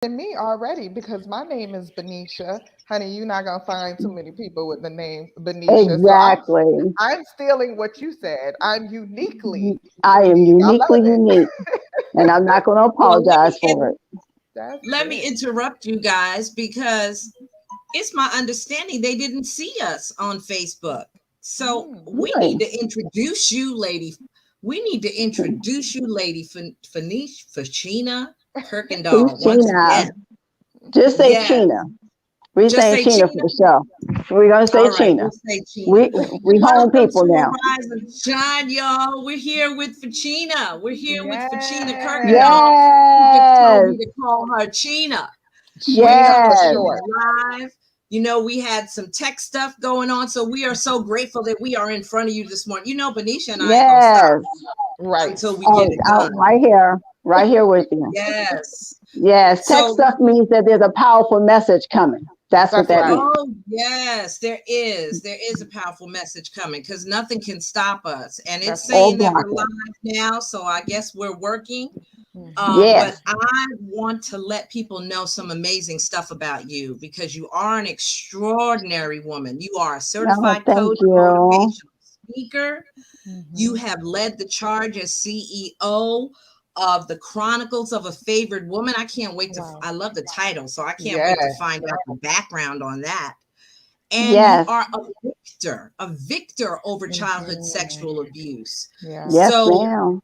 than me already because my name is Benicia. Honey, you're not gonna find too many people with the name Benicia. So Exactly. I'm stealing what you said. I'm uniquely I am unique. I uniquely love it. unique, and I'm not going to Well, apologize for it. That's let me it. interrupt you guys because it's my understunderstanding they didn't see us on Facebook. So Mm. we need Really? to introduce you, lady. We need to introduce you, lady Fouchina Kirkendoll, once Fouchina. again. Just say Yes. China. We're Just saying say China for China. the show. We're going to say All right, China. we'll say China. We home Welcome people to now. Arise and Shine, y'all. We're here with Fouchina. We're here with Fouchina Yes. Kirkendall. He just told Yes. me to call her China. We Sheena are for Yes. China short. Live. You know, we had some tech stuff going on, so we are so grateful that we are in front of you this morning. You know, Benicia and I ain't gonna stop Yes. Right. until we get Oh, it oh, done. right here with you. Yes. Yes. Tech So stuff means that there's a powerful message coming. That's what That's that right. means. oh, yes, there is. There is a powerful message coming because nothing can stop us. And it's That's right. Or saying that block we're it. live now, so I guess we're working. Hmm. But Yes. I want to let people know some amazing stuff about you because you are an extraordinary woman. You are a Oh, certified thank coach, you. motivational speaker. You Hmm. have led the charge as CEO of the Chronicles of a Favored Woman. I can't wait to, Wow. I love the title, so I can't wait to Yes. find out the background on that. And you Yes. are a victor over childhood Hmm. sexual abuse. Yeah. Yes, So ma'am.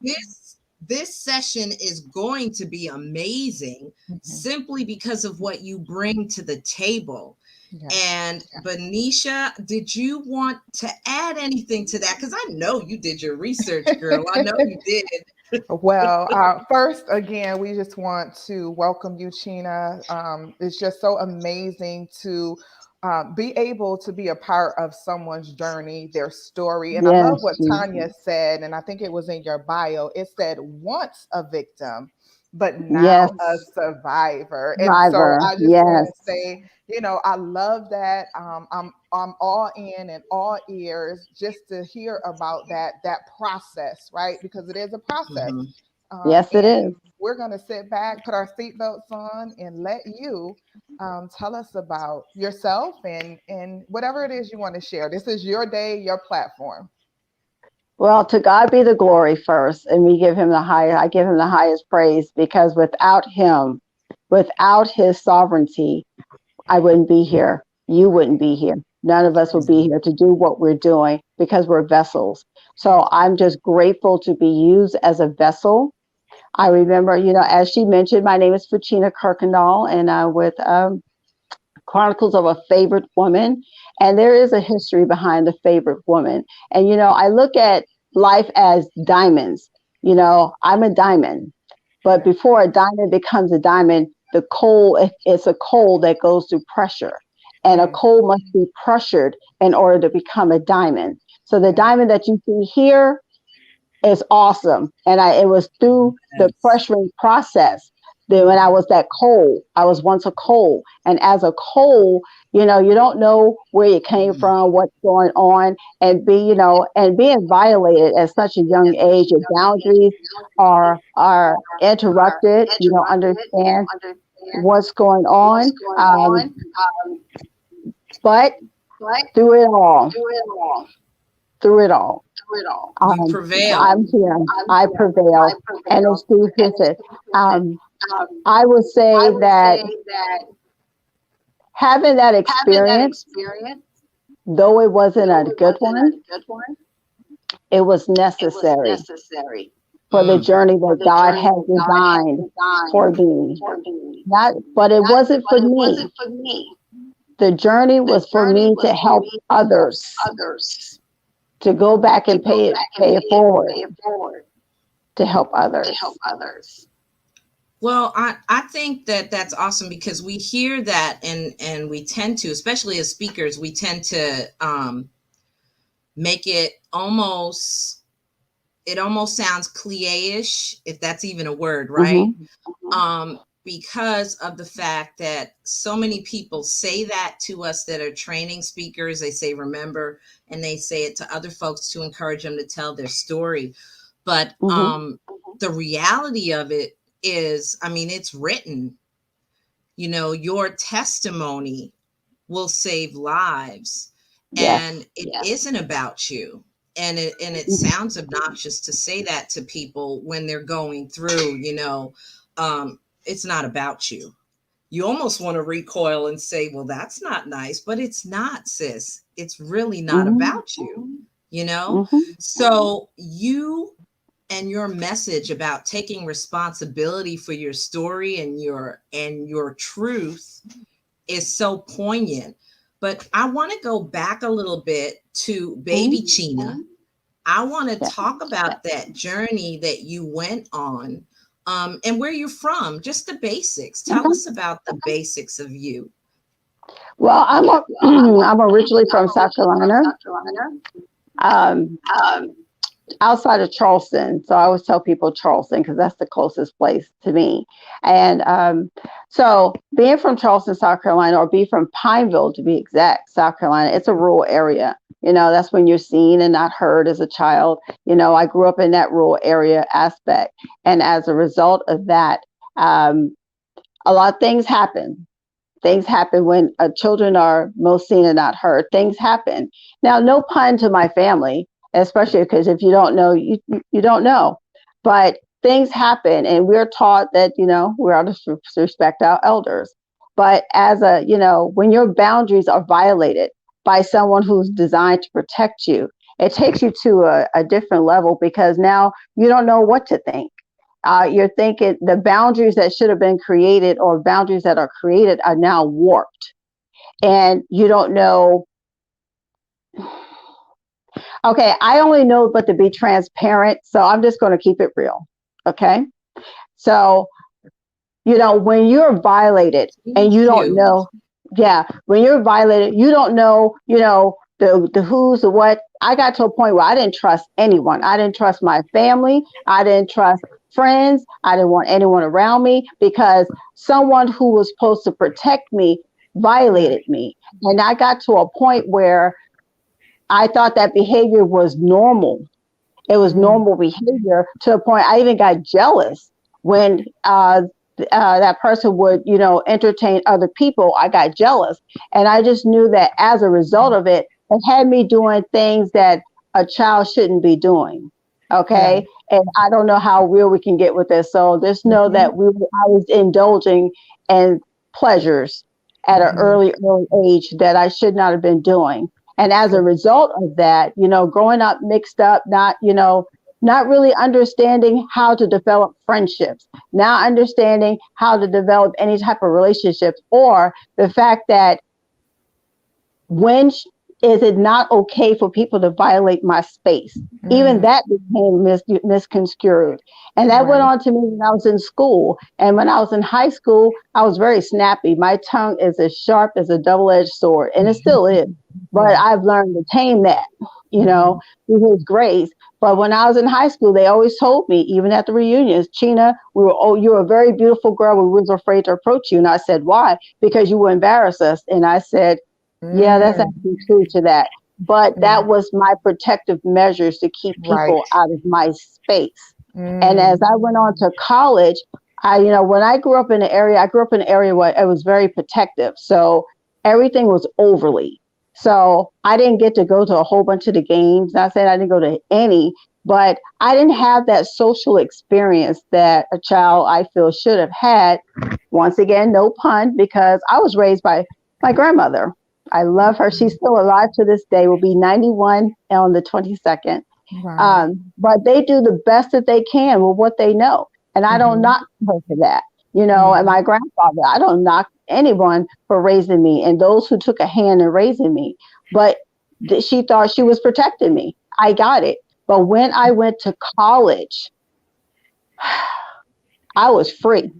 this session is going to be amazing Hmm. simply because of what you bring to the table. Yeah. And Benicia, did you want to add anything to that? Because I know you did your research, girl. I know you did. Well, first, again, we just want to welcome you, China. It's just so amazing to be able to be a part of someone's journey, their story. And I love Yes, what Jesus. Tanya said, and I think it was in your bio. It said, once a victim, but now a Yes. survivor. And so Driver. I just want Yes. to say, I love that. I'm all in and all ears just to hear about that process, right? Because it is a process. Mhm. Yes, it is. And we're going to sit back, put our seatbelts on, and let you tell us about yourself and whatever it is you want to share. This is your day, your platform. Well, to God be the glory first, and we give him the high. I give him the highest praise because without him, without his sovereignty, I wouldn't be here. You wouldn't be here. None of That's us right. would be here to do what we're doing because we're vessels. So Mhm. I'm just grateful to be used as a vessel. I remember, as she mentioned, my name is Fouchina Kirkendall, and with Chronicles of a Favorite Woman. And there is a history behind the favorite woman. And, I look at life as diamonds. I'm a diamond. But Yeah. before a diamond becomes a diamond, the coal, it's a coal that goes through pressure. And a Mm, coal must be pressured in order to become a diamond. So the yeah. diamond that you see here is awesome. And it was through the Yes. pressuring process that when I Mhm. was that coal, I was once a coal. And as a coal, you don't know where you came from, what's going on, and being violated at such a young age, your boundaries are interrupted. You don't understand what's going on. But through it all, through it all, You um, prevailed. I'm here. I prevail, and it's through His. Um, I would say that having that experience, though it wasn't a good one, it was necessary for the Mm. journey that God has designed for me. Not, but it wasn't for me. The journey was for me to help others, to go back and pay it forward, to help others. Well, I think that that's awesome because we hear that and we tend to, especially as speakers, we tend to make it almost sounds cliche-ish, if that's even a word, right? Hmm. Because of the fact that so many people say that to us that are training speakers. They say remember, and they say it to other folks to encourage them to tell their story. But Hmm. the reality of it is, I mean, it's written. your testimony will save lives, Yes. and it isn't about you. And it Mhm. sounds obnoxious to say that to people when they're going through, it's not about you. You almost want to recoil and say, well, that's not nice, but it's not, sis. It's really not Mhm. about you, you know? Mhm. So you and your message about taking responsibility for your story and your truth is so poignant. But I want to go back a little bit to baby Mhm. China. I want to Yeah. talk about that journey that you went on, and where you're from, just the basics. Tell Okay. us about the basics of you. Well, I'm originally from South Carolina, um, outside of Charleston. So I always tell people Charleston because that's the closest place to me. And so being from Charleston, South Carolina, or be from Pineville to be exact, South Carolina, it's a rural area. That's when you're seen and not heard as a child. I grew up in that rural area aspect. And as a result of that, um, a lot of things happen. Things happen when children are most seen and not heard. Things happen. Now, no pun to my family, especially because if you don't know, you don't know. But things happen, and we're taught that we're out to respect our elders. But when your boundaries are violated by someone who's designed to protect you, it takes you to a different level because now you don't know what to think. You're thinking the boundaries that should have been created or boundaries that are created are now warped. And you don't know, okay, I only know but to be transparent. So I'm just going to keep it real. Okay. So, when you're violated and Thank you don't you. know, yeah, when you're violated, you don't know, the who's, the what. I got to a point where I didn't trust anyone. I didn't trust my family. I didn't trust friends. I didn't want anyone around me because someone who was supposed to protect me violated me. And I got to a point where I thought that behavior was normal. It was Mm, normal behavior to the point I even got jealous when that person would, entertain other people. I got jealous. And I just knew that as a result of it, it had me doing things that a child shouldn't be doing. yeah. Okay. And I don't know how real we can get with this. So just know Mhm, that I was indulging in pleasures at an mhm, early age that I should not have been doing. And as a result of that, growing up mixed up, not really understanding how to develop friendships, not understanding how to develop any type of relationships, or the fact that when is it not okay for people to violate my space? Even mm, that became misconstrued. And that went right. on to me when I was in school. And when I was in high school, I was very snappy. My tongue is as sharp as a double edged sword, and it still is. But Yeah. I've learned to tame that, Mhm, through His grace. But when I was in high school, they always told me, even at the reunions, China, you're a very beautiful girl. We was afraid to approach you. And I said, why? Because you will embarrass us. And I said, yeah, that's mm, actually true to that. But that mm, was my protective measures to keep right. people out of my space. And as Mm, I went on to college, when I grew up in the area, I grew up in an area where it was very protective. So everything was overly. So I didn't get to go to a whole bunch of the games. Not saying I didn't go to any, but I didn't have that social experience that a child I feel should have had. Once again, no pun, because I was raised by my grandmother. I love her. She's still alive to this day, will be 91 on the 22nd. wow. But they do the best that they can with what they know. And I don't Mhm, knock her for that. And mhm, my grandfather, I don't knock anyone for raising me and those who took a hand in raising me. But she thought she was protecting me. I got it. But when I went to college, I was free.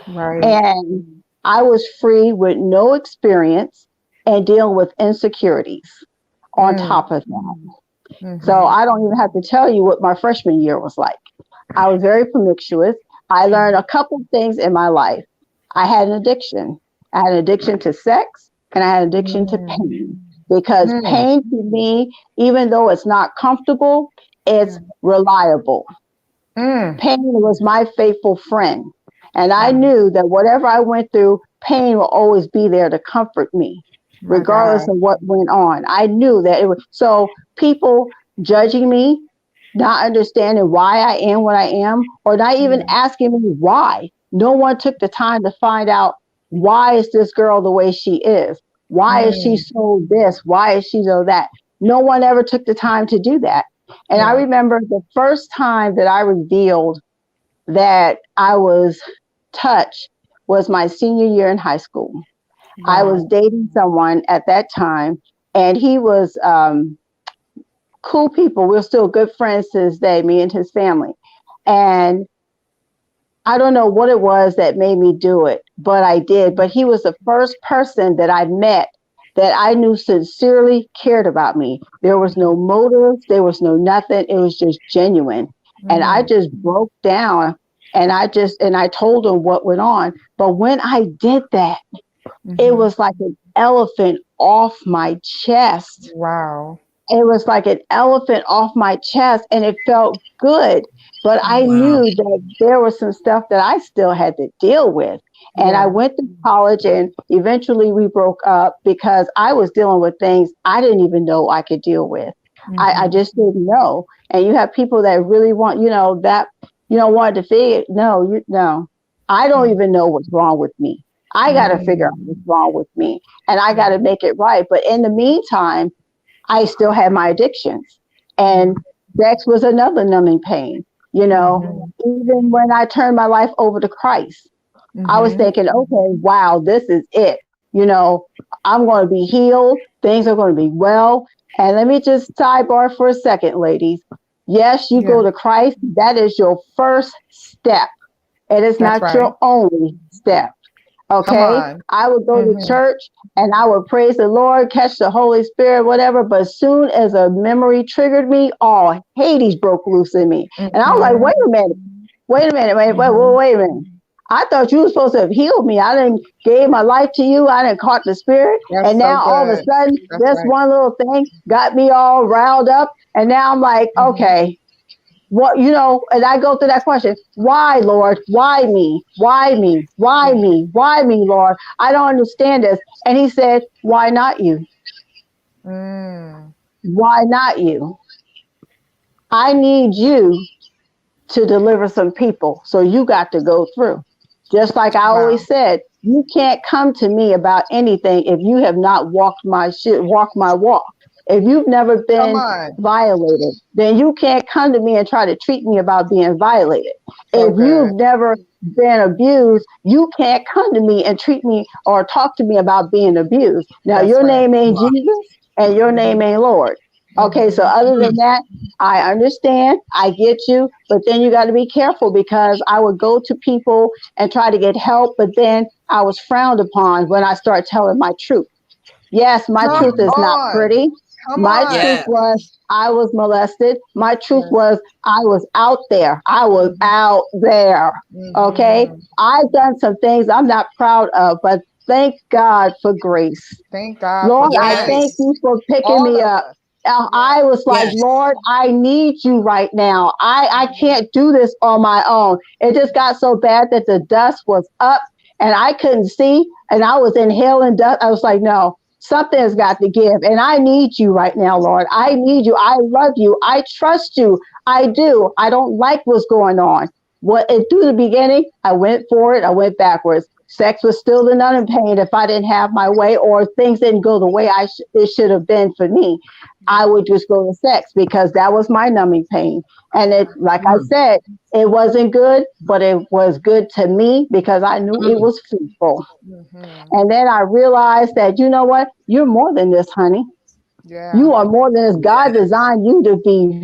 right. And I was free with no experience and dealing with insecurities on Mm, top of that. So mhm, I don't even have to tell you what my freshman year was like. I was very promiscuous. I learned a couple things in my life. I had an addiction. I had an addiction to sex and I had an addiction to mm, pain because mm, pain to me, even though it's not comfortable, yeah. it's reliable. Mm, Pain was my faithful friend. And I Mm. knew that whatever I went through, pain will always be there to comfort me, My regardless God. of what went on. I knew that it was so people judging me, not understanding why I am what I am, or not even Yeah. asking me why. No one took the time to find out why is this girl the way she is? Why is she Mm. so this? Why is she so that? No one ever took the time to do that. And I Yeah. remember the first time that I revealed that I was touched was my senior year in high school. I was Wow. dating someone at that time, and he was cool people. We're still good friends to this day, me and his family. And I don't know what it was that made me do it, but I did. But he was the first person that I met that I knew sincerely cared about me. There was no motive, there was no nothing. It was just genuine. And I Mm. just broke down and I told him what went on. But when I did that, it Mm-hmm. was like an elephant off my chest. Wow. It was like an elephant off my chest and it felt good. But I Wow. knew that there was some stuff that I still had to deal with. And I Yeah. went to college and eventually we broke up because I was dealing with things I didn't even know I could deal with. I Mm-hmm. just didn't know. And you have people that really want, that, want to figure, no. I don't even know what's wrong with me. I got to figure out what's Mm. wrong with me and I got Yeah. to make it right. But in the meantime, I still had my addictions. Mm. And sex was another numbing pain. Mm-hmm. Even when I turned my life over to Christ, I was Mm-hmm. thinking, okay, wow, this is it. You know, I'm going to be healed. Things are going to be well. And let me just sidebar for a second, ladies. Yes, you Yeah. go to Christ. That is your first step. It is That's not right. your only step. Come Okay. on. I would go to Mm-hmm. church and I would praise the Lord, catch the Holy Spirit, whatever. But as soon as a memory triggered me, all Hades broke loose in me. And I was like, Mm-hmm. wait a minute, Mm-hmm. wait a minute. I thought you were supposed to have healed me. I didn't gave my life to you. I didn't caught the spirit. That's And so now all of a good. sudden, That's this right. one little thing got me all riled up. And now I'm like, Mm-hmm. okay, what and I go through that question, why, Lord? Why me? Why me? Why Yeah. me? Why me, Lord? I don't understand this. And he said, why not you? Mm. Why not you? I need you to deliver some people, so you got to go through. Just like I Wow. always said, you can't come to me about anything if you have not walked my walk. If you've never Come been on. violated, then you can't come to me and try to treat me about being violated. So If good. you've never been abused, you can't come to me and treat me or talk to me about being abused. Now, That's your right. name ain't Wow. Jesus and your name Mm-hmm. ain't Lord. Okay, so Mm-hmm. other than that, I understand, I get you, but then you got to be careful because I would go to people and try to get help, but then I was frowned upon when I start telling my truth. Yes, my Come truth Mm. is not on. pretty. Come My truth on. Yeah. was I was molested. My truth Yes. was I was out there. I was Mm-hmm. out there. Okay. Mm-hmm. I've done some things I'm not proud of, but thank God for grace. Thank God for Lord, I thank grace. Yes. you for picking All me of up. us. I Yes. was like, Yes. Lord, I need you right now. I Mhm. can't do this on my own. It just got so bad that the dust was up and I couldn't see and I was inhaling dust. I was like, no, something has got to give. And I need you right now, Lord. I need you. I love you. I trust you. I do. I don't like what's going on. Through the beginning, I went forward, I went backwards. Sex was still the numbing pain if I didn't have my way or things didn't go the way it should have been for me. I Yeah. would just go to sex because that was my numbing pain. And it, like I Mm. said, it wasn't good, but it was good to me because I knew it Mm. was fruitful. Mm-hmm. And then I realized that, you know what? You're more than this, honey. Yeah. You are more than this. God Yeah. designed you to be,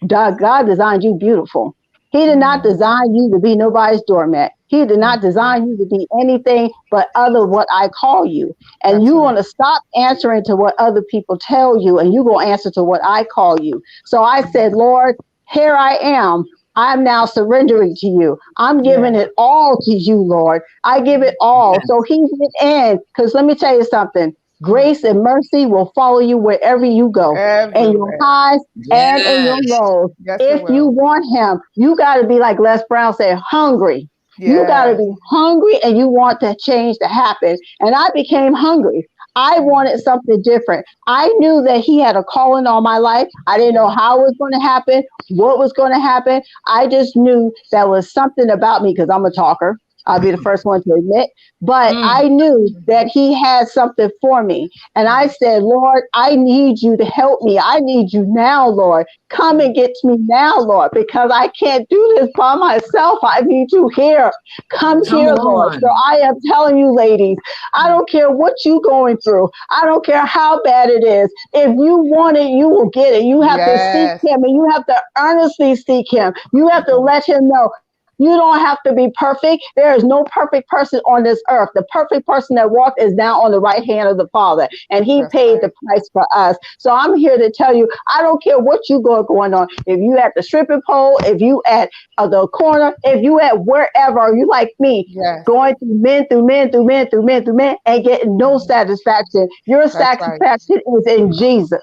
God designed you beautiful. He did not Mm. design you to be nobody's doormat. He did not design you to be anything but other what I call you. And That's you right. want to stop answering to what other people tell you and you going to answer to what I call you. So I said, Lord, here I am. I'm now surrendering to you. I'm Yeah. giving it all to you, Lord. I give it all. So Yes. he went in. Because let me tell you something. Mm. Grace and mercy will follow you wherever you go, in your Everywhere. highs and in your Yes. lows. Yes, it If you will. want him, you got to be like Les Brown said, hungry. You got to Yes. be hungry and you want the change to happen. And I became hungry. I Mm. wanted something different. I knew that he had a calling on my life. I didn't know Yeah. how it was going to happen, what was going to happen. I just knew that was something about me because I'm a talker. I'll be the first one to admit. But Mm. I knew Mhm. that he had something for me. And I Mm. said, Lord, I need you to help me. I need you now, Lord. Come Mm. and get to me now, Lord, because I can't do this by myself. I need you here. Come Yeah. Come here, Lord. So on. I am telling you, ladies, I Mm. don't care what you're going through. I don't care how bad it is. If you want it, you will get it. You have to seek Yes. him and you have to earnestly seek him. You have to Mm. let him know. You don't have to be perfect. There is no perfect person on this earth. The perfect person that walked is now on the right hand of the Father, and he That's paid the right. price for us. So I'm here to tell you, I don't care what you got going on. If you at the stripping pole, if you at the corner, if you at wherever, you like me, Yes. going through men, through men, through men, through men, through men, and getting no Mhm. satisfaction. Your That's right. satisfaction is in Jesus.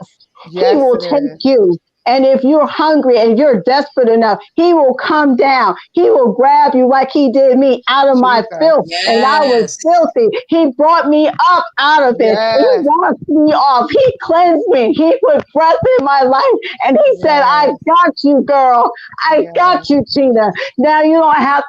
He Yes, will it take is. you. And if you're hungry and you're desperate enough, he will come down. He will grab you like he did me out of my Jesus. filth. And I was Yes. filthy. He brought me up out of it. He Yes. washed me off. He cleansed me. He put breath in my life. And he said, I Yes. got you, girl. I got Yes. you, Tina. Now you don't have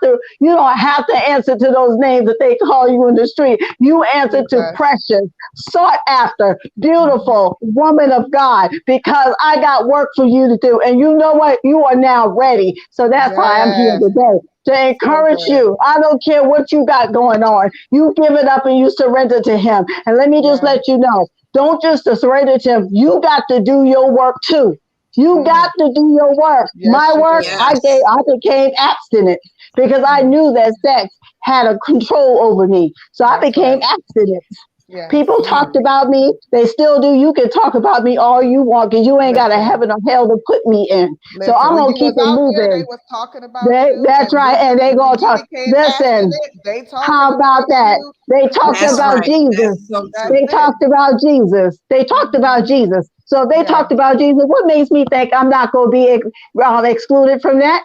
to answer to those names that they call you in the street. You answer to Jesus. precious, sought after, Mhm. beautiful woman of God, because I got work for you to do. And you know what? You are now ready. So that's why I'm here Yes. today. To So encourage good. you. I don't care what you got going on. You give it up and you surrender to him. And let me just Yes. let you know, don't just surrender to him. You got to do your work too. You Mhm. got to do your work. My Yes, you work, do. Yes. I became abstinent because I Mhm. knew that sex had a control over me. So I That's became right. abstinent. Yes. People talked Mm. about me. They still do. You can talk about me all you want because you ain't got a Listen. heaven or hell to put me in. So Listen. I'm When going you to keep was it out there, they moving. was talking about you. That's And right. And they when going to you talk. became Listen, abstinent, they talking how about about that? you. They talked That's about right. Jesus. That's so That's They true. it. talked about Jesus. They talked about Mhm. Jesus. So if they Yes. talked about Jesus, what makes me think I'm not going to be excluded from that?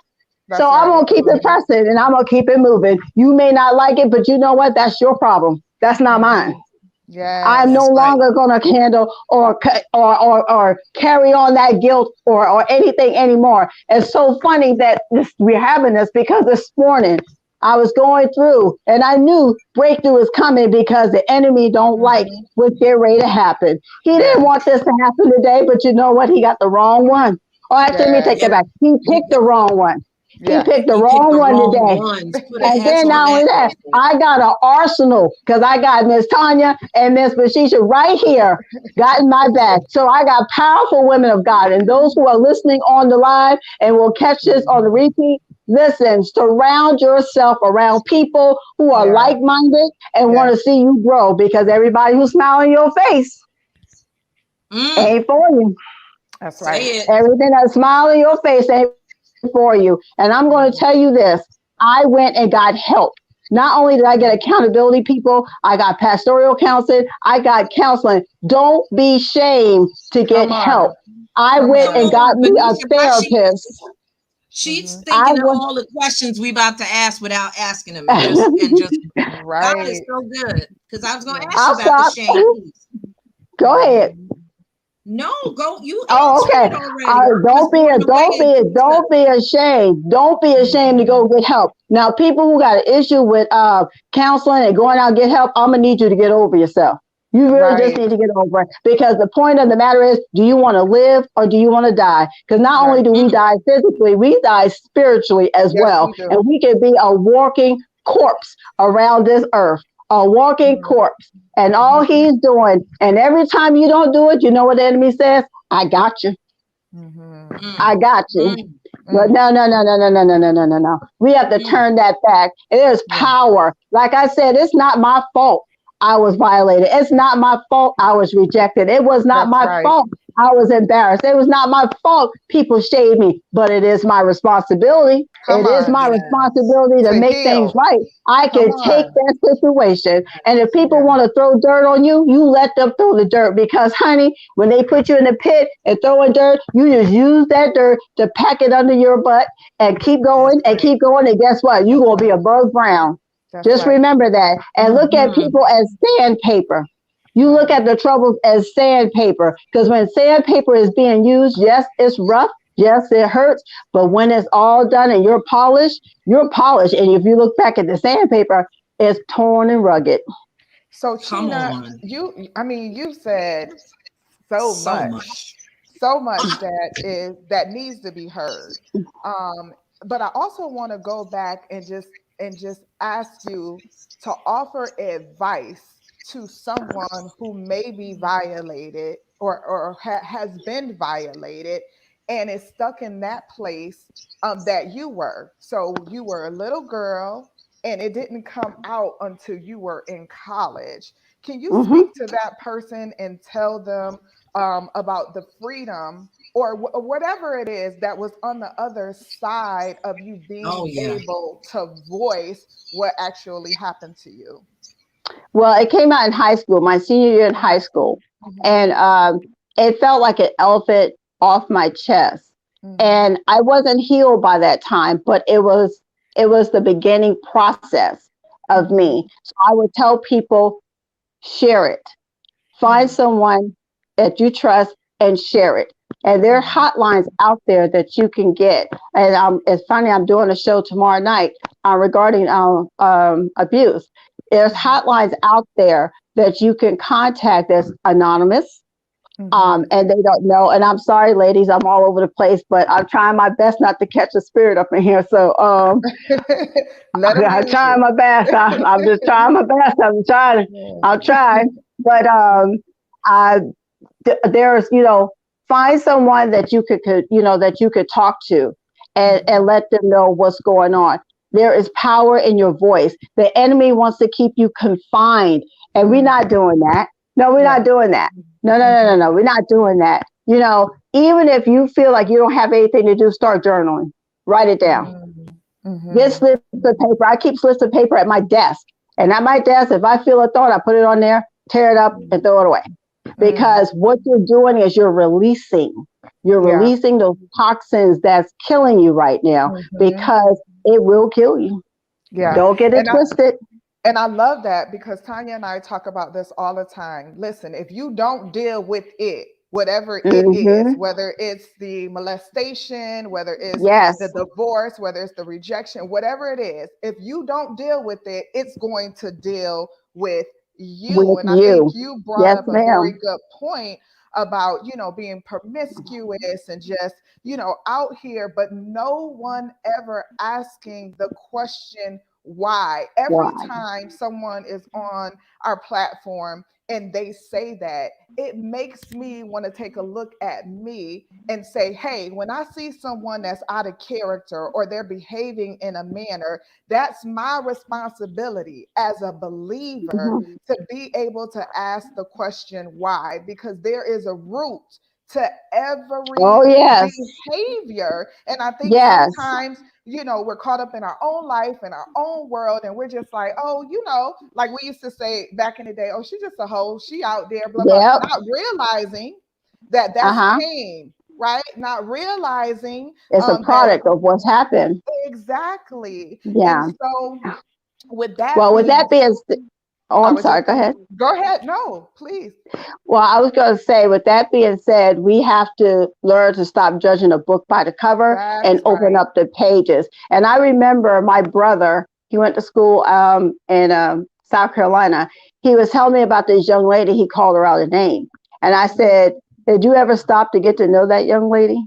So That's I'm right. going to keep it Mhm. pressing and I'm going to keep it moving. You may not like it, but you know what? That's your problem. That's not mine. Mhm. I'm no That's Yes. right. longer going to handle or carry on that guilt or anything anymore. It's so funny that we're having this because this morning I was going through and I knew breakthrough is coming because the enemy don't like Mhm. what's getting ready to happen. He didn't Yes. want this to happen today, but you know what? He got the wrong one. Or actually, let me take Yes. that Yeah. back. He He picked the wrong one. He Yes. picked the he picked wrong the one wrong today. ones. Put an And S then on not only that, that, Tracy. I got an arsenal because I got Miss Tanya and Miss Bashisha right here, got in my back. So I got powerful women of God. And those who are listening on the live and will catch this on the Mhm. repeat, listen, surround yourself around people who are Yeah. like-minded and want Yes. to see you grow because everybody who's smiling in your face Mm. ain't for you. That's Say right. it. Everything that's smiling in your face ain't for you. And I'm going to tell you this. Mhm. I went and got help. Not only did I get Mhm. accountability people, I got pastoral counseling, I got counseling. Don't be shamed to get Come help. on. I Come went Come and on. got on, me a Venetia. Why therapist. she's Mhm. I thinking of went, all the questions we about to ask without asking them, and just God is Right. so good. Because I was going to Yeah. ask you I'll about the stop. shame piece. Go ahead. Mhm. No, go. You Oh, answered okay. it already. I was going away into the. Don't be ashamed. Don't be ashamed to go Mhm. get help. Now, people who got an issue with counseling and going out and get help, I'm gonna need you to get over yourself. You really just Right. need to get over it because the point of the matter is, do you want to live or do you want to die? Because not only Right. do we Mm, die physically, we die spiritually as Yes, well, we do. and we can be a walking corpse around this earth, a walking Mhm. corpse. And all Mhm. he's doing, and every time you don't do it, you know what the enemy says? I got you. Mhm. mm, I got you. mm, But Mm. no. We have to mm. turn that back. It is Yeah. power. Like I said, it's not my fault I was violated. It's not my fault I was rejected. It was not That's my right. fault I was embarrassed. It was not my fault people shade me, but it is my responsibility. Come It is on. my Yes. responsibility to To make things heal. right. I Come can take on. that situation. And if people Yeah. want to throw dirt on you, you let them throw the dirt because, honey, when they put you in the pit and throwing dirt, you just use that dirt to pack it under your butt and keep That's going and right. keep going. And guess what? You're That's going to be right. above ground. That's Just right. remember that. And look at Mm-hmm. people as sandpaper. You look Right. at the troubles as sandpaper because when sandpaper is being used, yes, it's rough. Yes, it hurts. But when it's all done and you're polished, you're polished. And if you look back at the sandpaper, it's torn and rugged. So Come China, on. you said so So much, much. so much that needs to be heard. Um, but I also want to go back and just ask you to offer advice to someone who may be violated or has been violated and is stuck in that place that you were. So you were a little girl and it didn't come out until you were in college. Can you Hmm. speak to that person and tell them about the freedom or whatever it is that was on the other side of you Oh being yeah. able to voice what actually happened to you? Well, it came out in high school, my senior year in high school. Hmm. And it felt like an elephant off my chest. Hmm. And I wasn't healed by that time, but it was the beginning process of Hmm. me. So I would tell people, share it. Find Hmm. someone that you trust and share it. And there are Hmm. hotlines out there that you can get. And it's funny, I'm doing a show tomorrow night regarding abuse. There's Hmm. hotlines out there that you can contact that's anonymous, Hmm. and they don't know. And I'm sorry, ladies, I'm all over the place, but I'm trying my best not to catch a spirit up in here. So Let them I'm use trying you. my best. I'm just trying my best. I'm trying. Yeah. I'll try. But I there's find someone that you could that you could talk to and Hmm. let them know what's going on. There is power in your voice. The enemy wants to keep you confined, and we're Hmm. not doing that. No, we're not Yeah. doing that. No, no, no, no, Hmm. no. We're not doing that. Even if you feel like you don't have anything to do, start journaling. Write it down. Get Hmm. slips of paper. I keep slips of paper at my desk. And at my desk, if I feel a thought, I put it on there, tear it up, and throw it away. Hmm. Because what you're doing is you're releasing. You're Yeah. releasing those toxins that's killing you right now Hmm. because it will kill you. Yeah. Don't get it And twisted. I love that because Tanya and I talk about this all the time. Listen, if you don't deal with it, whatever it is, Mm-hmm. whether it's the molestation, whether it's the Yes, divorce, whether it's the rejection, whatever it is, if you don't deal with it, it's going to deal with you. with And I think you. you brought Yes, up a very ma'am. good point about, being promiscuous and just, out here, but no one ever asking the question why. Every Why? time someone is on our platform and they say that, it makes me want to take a look at me and say, hey, when I see someone that's out of character or they're behaving in a manner, that's my responsibility as a believer Mhm. to be able to ask the question why, because there is a root to every Oh, yes. behavior. And I think Yes. sometimes, we're caught up in our own life and our own world, and we're just like, oh, like we used to say back in the day, oh, she's just a hoe, she out there, blah, blah, Yep. not realizing that Uh that's huh. pain, right? Not realizing It's a that product of what's happened. exactly. And Yeah. so, with that Well, with being, that being, oh, I I'm was just sorry. Go ahead. go ahead. No, please. Well, I was going to say, with that being said, we have to learn to stop judging a book by the cover and That's open right. up the pages. And I remember my brother, he went to school in South Carolina. He was telling me about this young lady. He called her out a name. And I said, did you ever stop to get to know that young lady?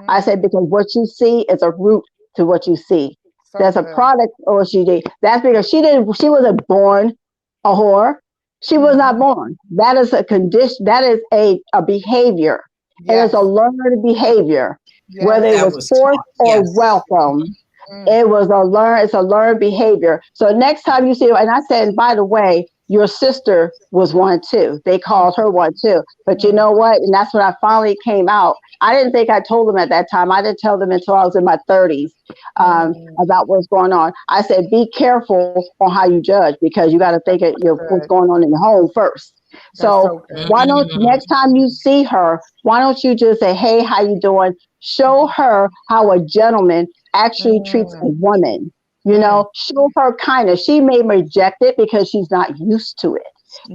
I said, Mm, because what you see is a root to what you see. so There's a good. product or she did. That's because she wasn't born a whore. She was not Hmm. born. That is a condition. That is a behavior. It is a Yes. learned behavior, whether it Yes. That was was forced taught. or Yes. welcome. Mm, It's a learned behavior. So next time you see, and I said, and by the way, your sister was one too. They called her one too. But you know what? And that's when I finally came out. I didn't think I told them at that time. I didn't tell them until I was in my 30s about what's going on. I said, be careful on how you judge, because you got to think of what's Good. going on in the home first. That's So so good. why don't next time you see her, why don't you just say, hey, how you doing? Show her how a gentleman actually treats a Mm, woman. mm, Show her kindness. She may reject it because she's not used to it.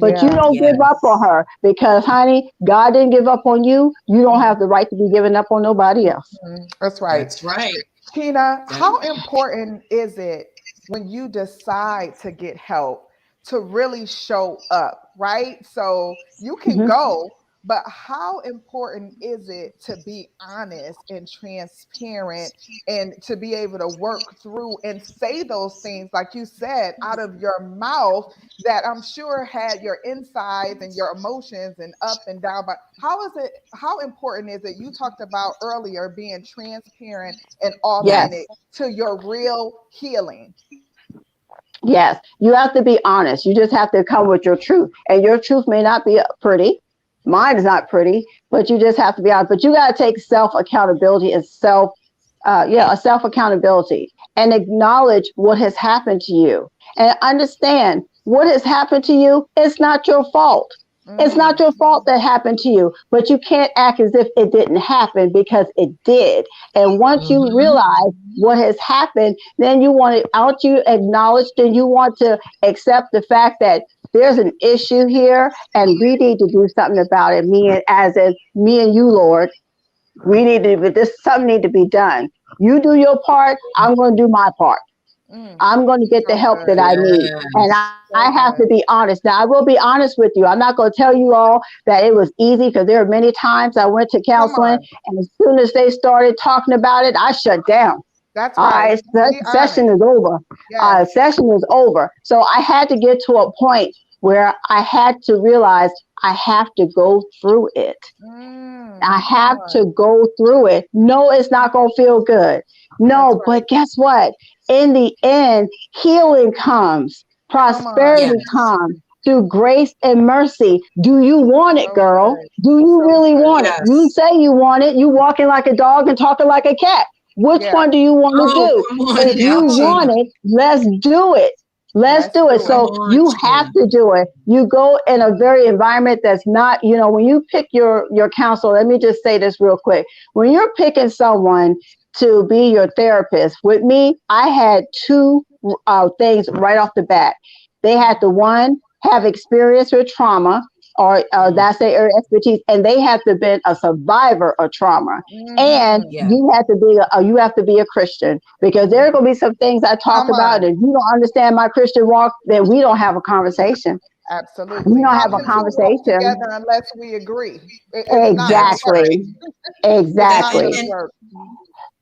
But you yeah. don't give up on Yes. her, because, honey, God didn't give up on you. You don't Mm, have the right to be giving up on nobody else. that's right. That's right. Tina, That's how important is it when you decide to get help to really show up, right? So you can Mhm. go, but how important is it to be honest and transparent and to be able to work through and say those things, like you said, out of your mouth that I'm sure had your insides and your emotions and up and down. But how important is it? You talked about earlier being transparent and Yes. authentic to your real healing. Yes, you have to be honest. You just have to come with your truth. And your truth may not be pretty. Mine is not pretty, but you just have to be honest. But you got to take self accountability and a self accountability, and acknowledge what has happened to you, and understand what has happened to you. It's not your fault. It's not Mm, your fault that happened to you, but you can't act as if it didn't happen, because it did. And once you hmm realize what has happened, then you want it out, you acknowledge, then you want to accept the fact that there's an issue here and we need to do something about it. As in me and you, Lord, we need to, this something need to be done. You do your part, I'm going to do my part. mm. I'm going to get the So help that good. I need. And I Yes. have to So be good. honest. Now, I will be honest with you. I'm not going to tell you all that it was easy, because there are many times I went to Come counseling, on. and as soon as they started talking about it, I shut down. That's All right. right, Be session honest. is over. Yes. Session is over. So I had to get to a point where I had to realize I have to go through it. I Come have on. to go through it. No, it's not going to feel good. That's No, right. but guess what? In the end, healing comes, Come on. prosperity Yes. comes through grace and mercy. Do you want it, So girl? good. Do you So really good. want it? You Yes. say you want it. You walking like a dog and talking like a cat. Which Yeah. one do you want to Oh, do? come on If now, you want Tina. it, let's do it. Let's Let's do it. do it. Come So on, you have Tina. to do it. You go in a very environment that's not, when you pick your counselor, let me just say this real quick. When you're picking someone to be your therapist, with me, I had two things right off the bat. They had to, one, have experience with trauma, or Mm, that's their area of expertise, and they have to been a survivor of trauma. And Hmm. yeah. you have to be a Christian, because there are going to be some things I talk Come about, on. and if you don't understand my Christian walk, then we don't have a conversation. We Absolutely. don't How have a can two walk together conversation. unless we agree? It's not going to That's work. right. Exactly. It's And, not and going Exactly. to and work.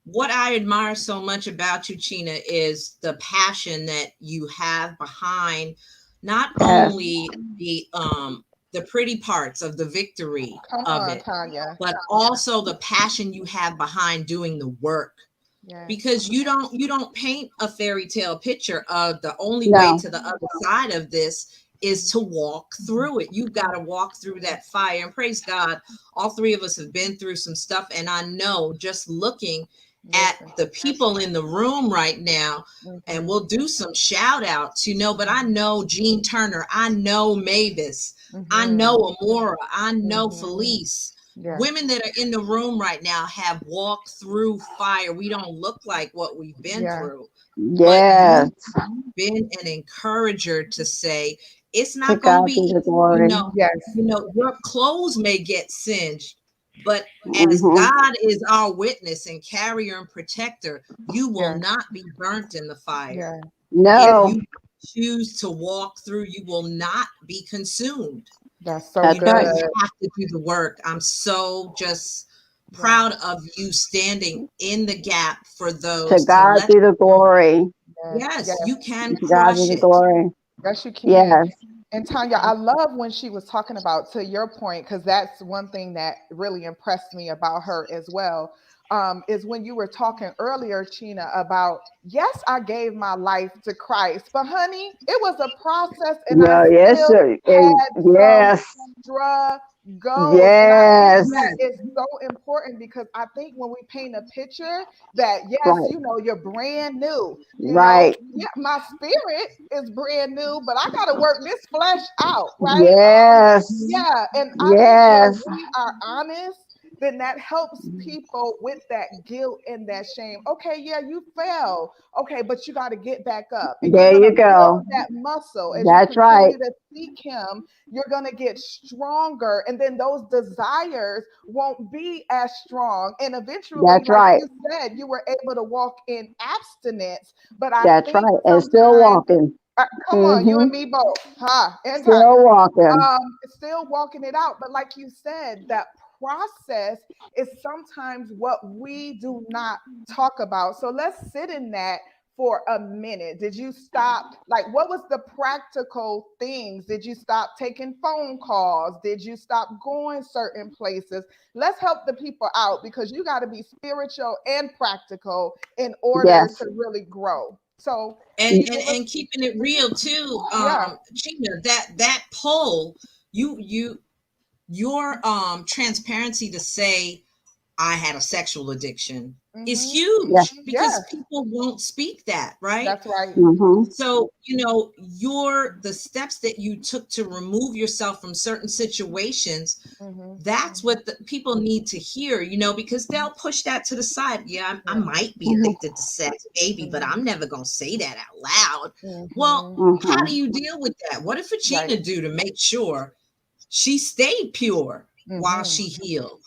what I admire so much about you, China, is the passion that you have behind not Yes. only the pretty parts of the victory Come of on, it, Tanya. but also the passion you have behind doing the work. Yes. Because you don't paint a fairy tale picture of the only way No. to the other side of this is to walk through it. You've got to walk through that fire. And praise God, all three of us have been through some stuff. And I know, just looking at Listen. the people in the room right now, and Hmm. we'll do some shout outs, but I know Jean Turner, I know Mavis, I Hmm. know Amora, I know Hmm. Felice. Yes. Women that are in the room right now have walked through fire. We don't look like what we've been Yeah. through, but Yes. you've been an encourager to say it's To not going to God be be the easy. glory. Yes. Your clothes may get singed, but as Hmm. God is our witness and carrier and protector, you will Yeah. not be burnt in the fire. Yeah. If It's No. you choose to walk through, you will not be consumed. that's so That's right. You good. have to do the work. I'm so just Yeah. proud of you standing in the gap for To those to God let be the glory. Yes. yes, Yes. you can To God be crush the it. glory. Yes, you can. Yes. And Tanya, I love when she was talking about, to your point, because that's one thing that really impressed me about her as well. is when you were talking earlier, China, about yes, I gave my life to Christ, but honey, it was a process, and I No, yes, still sir. And had some yes, struggles. And I think yes, that is so important because I think when we paint a picture that yes, right, you're brand new, right. yeah, my spirit is brand new, but I got to work this flesh out, right? Yes, Yeah, and I think when yes, we are honest, then that helps people with that guilt and that shame. Okay, yeah, you fell. Okay, but you got to get back up, and you're there going you to go. build that muscle as you That's right. continue to seek Him. You're going to get stronger, and then those desires won't be as strong. And eventually, That's like right. you said, you were able to walk in abstinence. But I That's think right. And still sometimes, walking. come on, you Mm-hmm. and me both, huh? And Tanya, Still walking. still walking it out. But like you said, that process is sometimes what we do not talk about. So let's sit in that for a minute. Did you stop? Like, what was the practical things? Did you stop taking phone calls? Did you stop going certain places? Let's help the people out because you got to be spiritual and practical in order Yes. to really grow. So, and can you and, give us? and keeping it real too, Yeah. Gina, that poll, your transparency to say I had a sexual addiction is Mm-hmm. Yes. huge because Yes, people won't speak that, right? that's right. Mm-hmm. So, your the steps that you took to remove yourself from certain situations, Mm-hmm. that's what the people need to hear, because they'll push that to the side. Yeah, I Yeah. might be Mm-hmm. addicted to sex, maybe, but Mm-hmm. I'm never going to say that out loud. Well, Mm-hmm. how Mm-hmm. do you deal with that? What did Right. Fouchina do to make sure she stayed pure while Mm-hmm. she healed?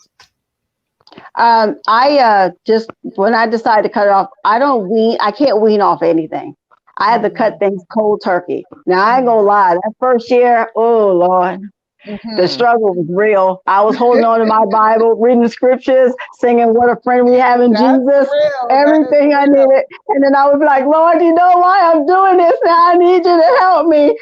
I just when I decided to cut it off, I can't wean off anything. I had to cut Mm-hmm. things cold turkey. Now I ain't Mm-hmm. gonna lie, that first year, oh Lord, the Mm-hmm. struggle was real. I was holding on to my Bible, reading the scriptures, singing "What a Friend We Have in That's Jesus," real. That is everything I real. needed. And then I would be like, "Lord, you know why I'm doing this? Now I need you to help me,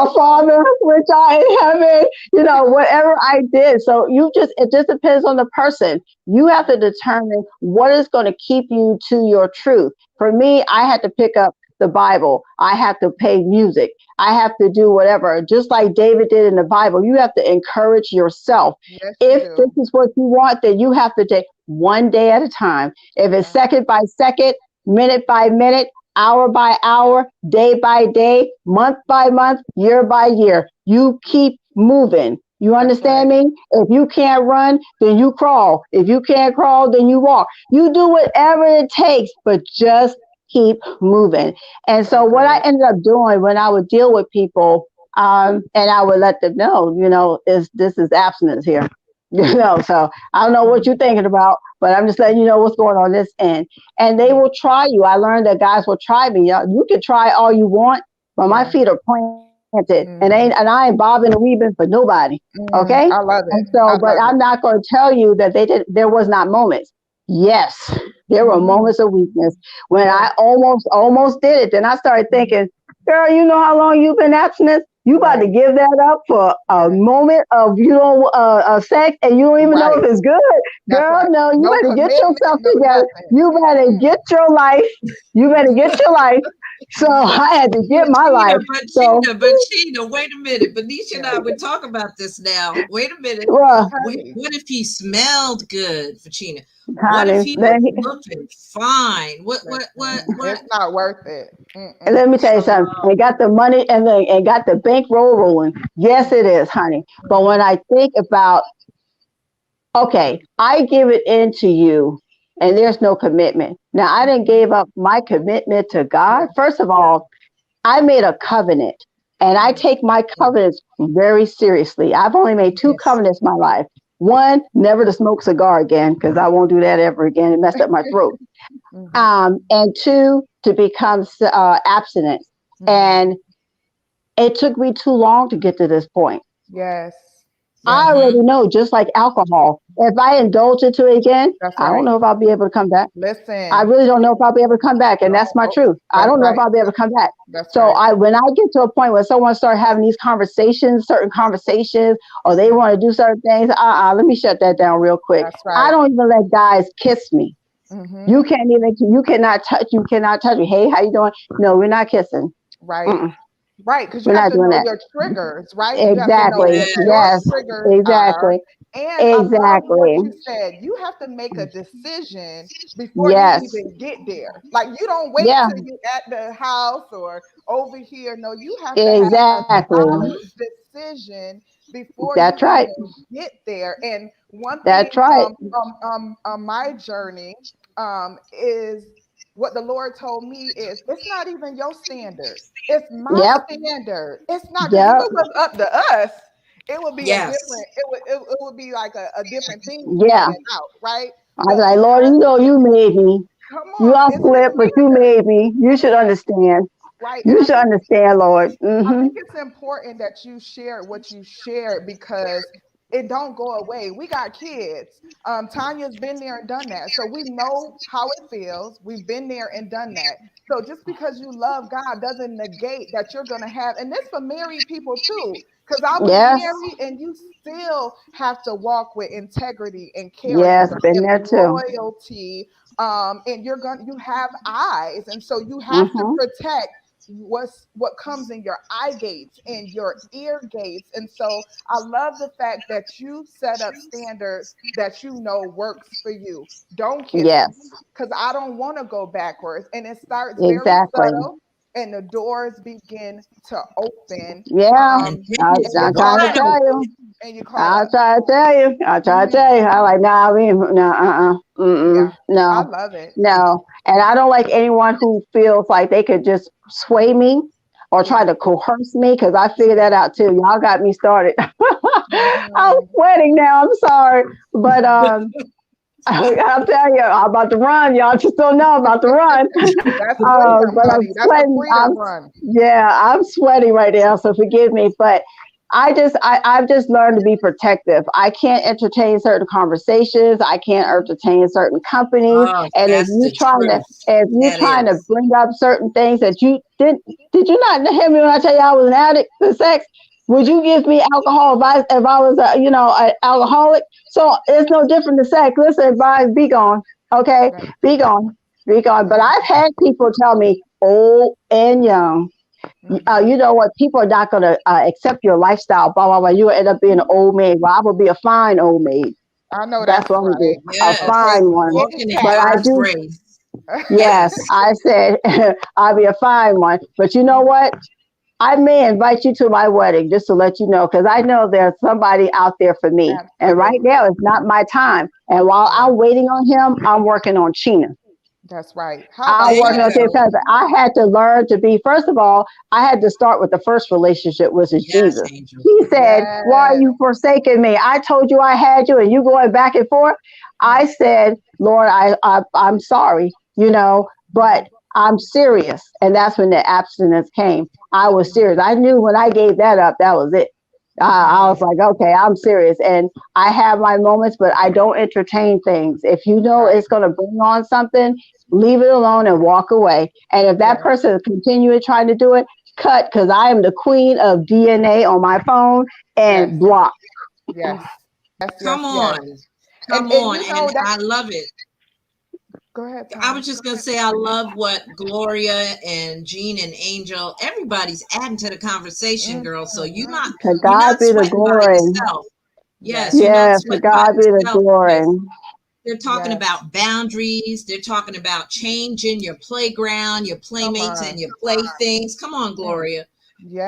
Come on. Father, which art in heaven." Whatever I did. So it just depends on the person. You have to determine what is going to keep you to your truth. For me, I had to pick up the Bible. I have to play music. I have to do whatever, just like David did in the Bible. You have to encourage yourself. Yes, you If this do. is what you want, then you have to take one day at a time. If it's Yeah. second by second, minute by minute, hour by hour, day by day, month by month, year by year, you keep moving. You That's right. understand me? If you can't run, then you crawl. If you can't crawl, then you walk. You do whatever it takes, but just keep moving. And so So what I good. ended up doing when I would deal with people, and I would let them know, is this is abstinence here. So I don't know what you're thinking about, but I'm just letting you know what's going on this end. And they will try you. I learned that guys will try me. You can try all you want, but my Yeah. feet are planted, Mm-hmm. and I ain't bobbing and weaving for nobody. Mm, Okay. I love it. And so, I but love I'm it. not going to tell you that there was not moments. Yes, there were Mm-hmm. moments of weakness when Yeah. I almost did it. Then I started Mhm. thinking, girl, you know how long you've been abstinent? You about to Right. give that up for a Yeah. moment of sex, and you don't even know Right. if it's good, That's girl. right. No, you No better get commitment. yourself No together. nothing. You better Mm-mm. get your life. You better get your life. So I had to get But my Gina, life. So, wait a minute. Benicia and Yeah. I would talk about this now. Wait a minute. well, Honey. What if he smelled good, Fouchina? What if honey, he was looking fine? Listen, it's not worth it. and Mm-mm. let me tell you something. And got the money and got the bankroll rolling. Yes, it is, honey. But when Mm-hmm. I think about, okay, I give it into you, and there's no commitment. Now I didn't give up my commitment to God. Yeah. First of all, I made a covenant, and I Mm-hmm. take my covenants very seriously. I've only made two Yes. covenants in my life. One, never to smoke cigar again, because I won't do that ever again. It messed up my throat. Mm-hmm. And two, to become abstinent. Mm-hmm. And it took me too long to get to this point. Yes. I Yes. Mm-hmm. already know, just like alcohol, if I indulge into it again, That's I don't right. know if I'll be able to come back. I Listen. really don't know if I'll be able to come back. And that's my No. truth. I That's don't know if right. I'll be able to come back. That's So right. when I get to a point where someone start having these conversations, certain conversations, or they want to do certain things, let me shut that down real quick. That's I right. don't even let guys kiss me. You Mm-hmm. can't even, you cannot touch me. Hey, how you doing? No, we're not kissing. Right. Mm-mm, Right, because you we're have not to doing know that. your triggers, right? You have to know Exactly. what your Yes. Yes. triggers are. Exactly. And I love what Exactly. you said. You have to make a decision before you Yes. even get there. Like you don't wait Yeah. till you at the house or over here. No, you have to have a Exactly. Mhm. solid decision before you That's right. even get there. And one thing That's right. on my journey is what the Lord told me is it's not even your standard. It's my Yep. standard. It's not because if Yep. it was up to us, it would be a Yes. different. It would be like a different thing Yeah. playing out, right? I was But like, Lord, because you know you made me. come You on, are it's His flip, but you standard, made me. You should understand. right? And You should understand, Lord. I Mm-hmm. think it's important that you share what you shared because it don't go away. We got kids. Tanya's been there and done that, so we know how it feels. We've been there and done that. So just because you love God doesn't negate that you're gonna have, and this for married people too. Because I was Yes. married, and you still have to walk with integrity and Yes. character Been and there too. loyalty. And you have eyes, and so you have to Mm-hmm. protect what comes in your eye gates and your ear gates. And so I love the fact that you set up standards that you know works for you. Don't kiss me Yes. because I don't want to go backwards. And it starts very Exactly. subtle and the doors begin to open. Yeah. And then I, And it's you're I'm trying to wide caught up. tell open. you. And you're caught I'll up. try to tell you. I'll try to Mhm. tell you. I'm like, nah, I mean, no, Yeah, I no, love it. no. And I don't like anyone who feels like they could just sway me or try Yeah. to coerce me because I figured that out too. Y'all got me started. I'm Mhm. sweating now. I'm sorry. But I'll tell you, I'm about to run. Y'all just don't know I'm about to run. That's freedom, But I'm honey. That's a sweating. freedom run. Yeah, I'm sweating right now, so forgive me. But I've just learned to be protective. I can't entertain certain conversations. I can't entertain certain companies. Oh, And that's the truth. if you're That trying to is. bring up certain things that did you not hear me when I tell you I was an addict to sex? Would you give me alcohol if I was an alcoholic? So it's no different to sex. Listen, advise, be gone. Okay, Right. be gone, be gone. But I've had people tell me, old and young, Mhm. you know what? People are not going to accept your lifestyle. Blah blah blah. You will end up being an old maid. Well, I will be a fine old maid. I know That's that's what I'm gonna do. right. A Okay, Yes. fine one. Big Walking in But I cat. God's do. grace. Yes, Yes. I said I'll be a fine one. But you know what? I may invite you to my wedding just to let you know, because I know there's somebody out there for me. And right Absolutely. now, it's not my time. And while Yeah, I'm waiting on him, I'm working on Sheena. that's right. How I'm about There working you that? on Sheena go. because I had to learn to be, first of all, I had to start with the first relationship, which is Yes, Jesus. Angel. He said, why are Yes. you forsaking me? I told you I had you and you going back and forth. Mm, I said, Lord, I'm sorry, but I'm serious. And that's when the abstinence came. I was serious. I knew when I gave that up, that was it. I was mm, like, okay, I'm serious. And I have my moments, but I don't entertain things. If you know right. it's going to bring on something, leave it alone and walk away. And if that Yes. person is continuing trying to do it, cut, because I am the queen of DNA on my phone Yes. and block. Yes. Yes. Come Yes. Yes. on. Come And on. you And know that. I love it. Go ahead, I Tanya. was just gonna say I love what Gloria and Jean and Angel, everybody's adding to the conversation, Mm, girl. So mm, mm. To you're God not be the sweating by glory. yourself. Yes, Yes. you're not Yes, to sweating by God be the yourself glory. because they're talking Yes. about boundaries. They're talking about changing your playground, your Come playmates, and on. your playthings. Come on, Mm. Gloria.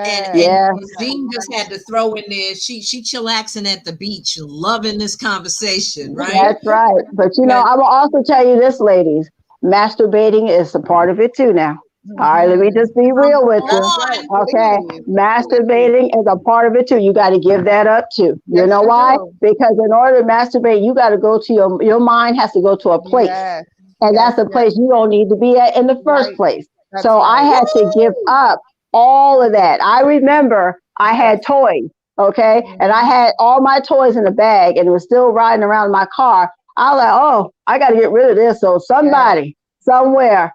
And Yes. and, Yes, and Jean just had to throw in there. She chillaxing at the beach, loving this conversation, right? that's right. But But I will also tell you this, ladies, masturbating is a part of it too now. All right, let me Mhm. just be come real with That's you. right. on, Okay, Please. Please. masturbating is a part of it too. You got to give that up too. You Yes, know you why? do. Because in order to masturbate, you got to go to your mind has to go to a place. Yes. And Yes. that's a Yes. place you don't need to be at in the first Right. place. That's So I right. had to give woo! up all of that. I remember I Yes. had toys, okay, and I Mhm. had all my toys in a bag, and it was still riding around in my car. I was like, oh, I got to get rid of this. So Yes. somebody somewhere,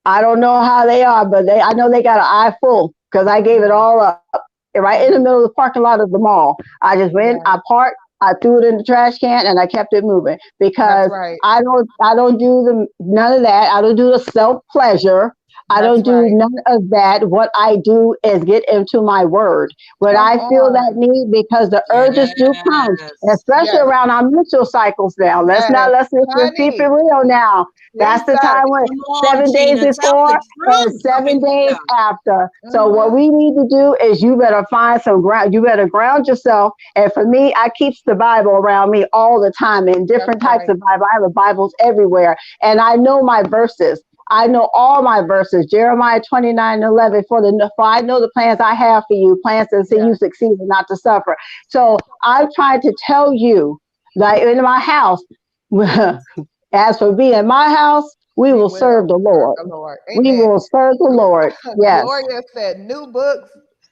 I don't know how they are, but I know they got an eye full because I gave it Mhm. all up right in the Mhm. middle of the parking lot of the mall. I just went, Yes. I parked. I threw it in the trash can and I kept it moving That's because right. I don't do none of that. I don't do the self pleasure. I That's don't do right. none of that. What I do is get into my word. When Come I feel that on. need, because the urges do come, Yes. especially Yes. around our menstrual cycles now. Yes. Let's keep it Honey. real now. That's the Jesus. time when Come on, 7 days Tina. Tell before the and truth up in 7 days here. after. So what Hmm. we need to do is you better find some ground. You better ground yourself. And for me, I keep the Bible around me all the time in That's different types right. of Bible. I have Bibles everywhere. And I know my verses. I know all my verses. Jeremiah 29:11. For I know the plans I have for you, plans to see you Yes. succeed and not to suffer. So I'm trying to tell you, like in my house, as for being in my house, we We will serve will the serve Lord. the Lord. We Amen. will serve the Lord. Yes. Gloria said, new books,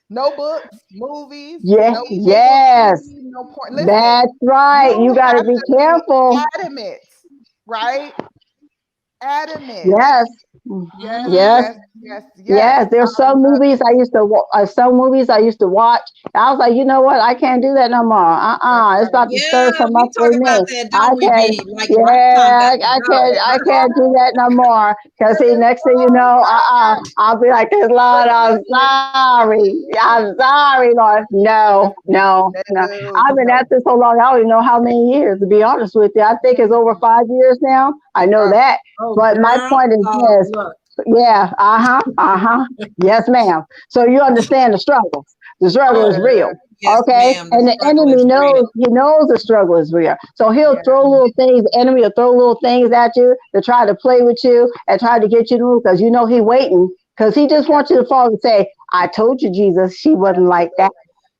no books, movies, Yeah. no cable Yes. TV, no porn. Listen, That's right. You you got to have be to be careful. adamant, right? Adamant. Yes. Yes, Yes. Mm-hmm. yes, yes, yes. Yes, there's I some love movies it. some movies I used to watch. I was like, you know what? I can't do that no more. That's It's right. about to stir Yeah, some we up talk in about me. that, I don't we, can't. B? Like Lifetime got Yeah, to go. I can't do that no more. Cause see, It is next thing you so know, sad. I'll be like, Lord, But I'm listen, sorry. I'm sorry, Lord. No, listen, no, no. no, I've been no. at this so long. I don't even know how many years. To be honest with you, I think it's over Mm. 5 years now. I know Oh, that. Oh, But my girl. point is Oh, this. look. Yeah, yes, ma'am. So you understand the struggles. The struggle Oh, is yes, real. yes, Okay. ma'am. The And the struggle enemy is real. knows, he knows the struggle is real. So he'll yes, throw little things, the enemy will throw little things at you to try to play with you and try to get you to move because you know he waiting. Because he just yes, wants you to fall and say, I told you, Jesus, she wasn't like that.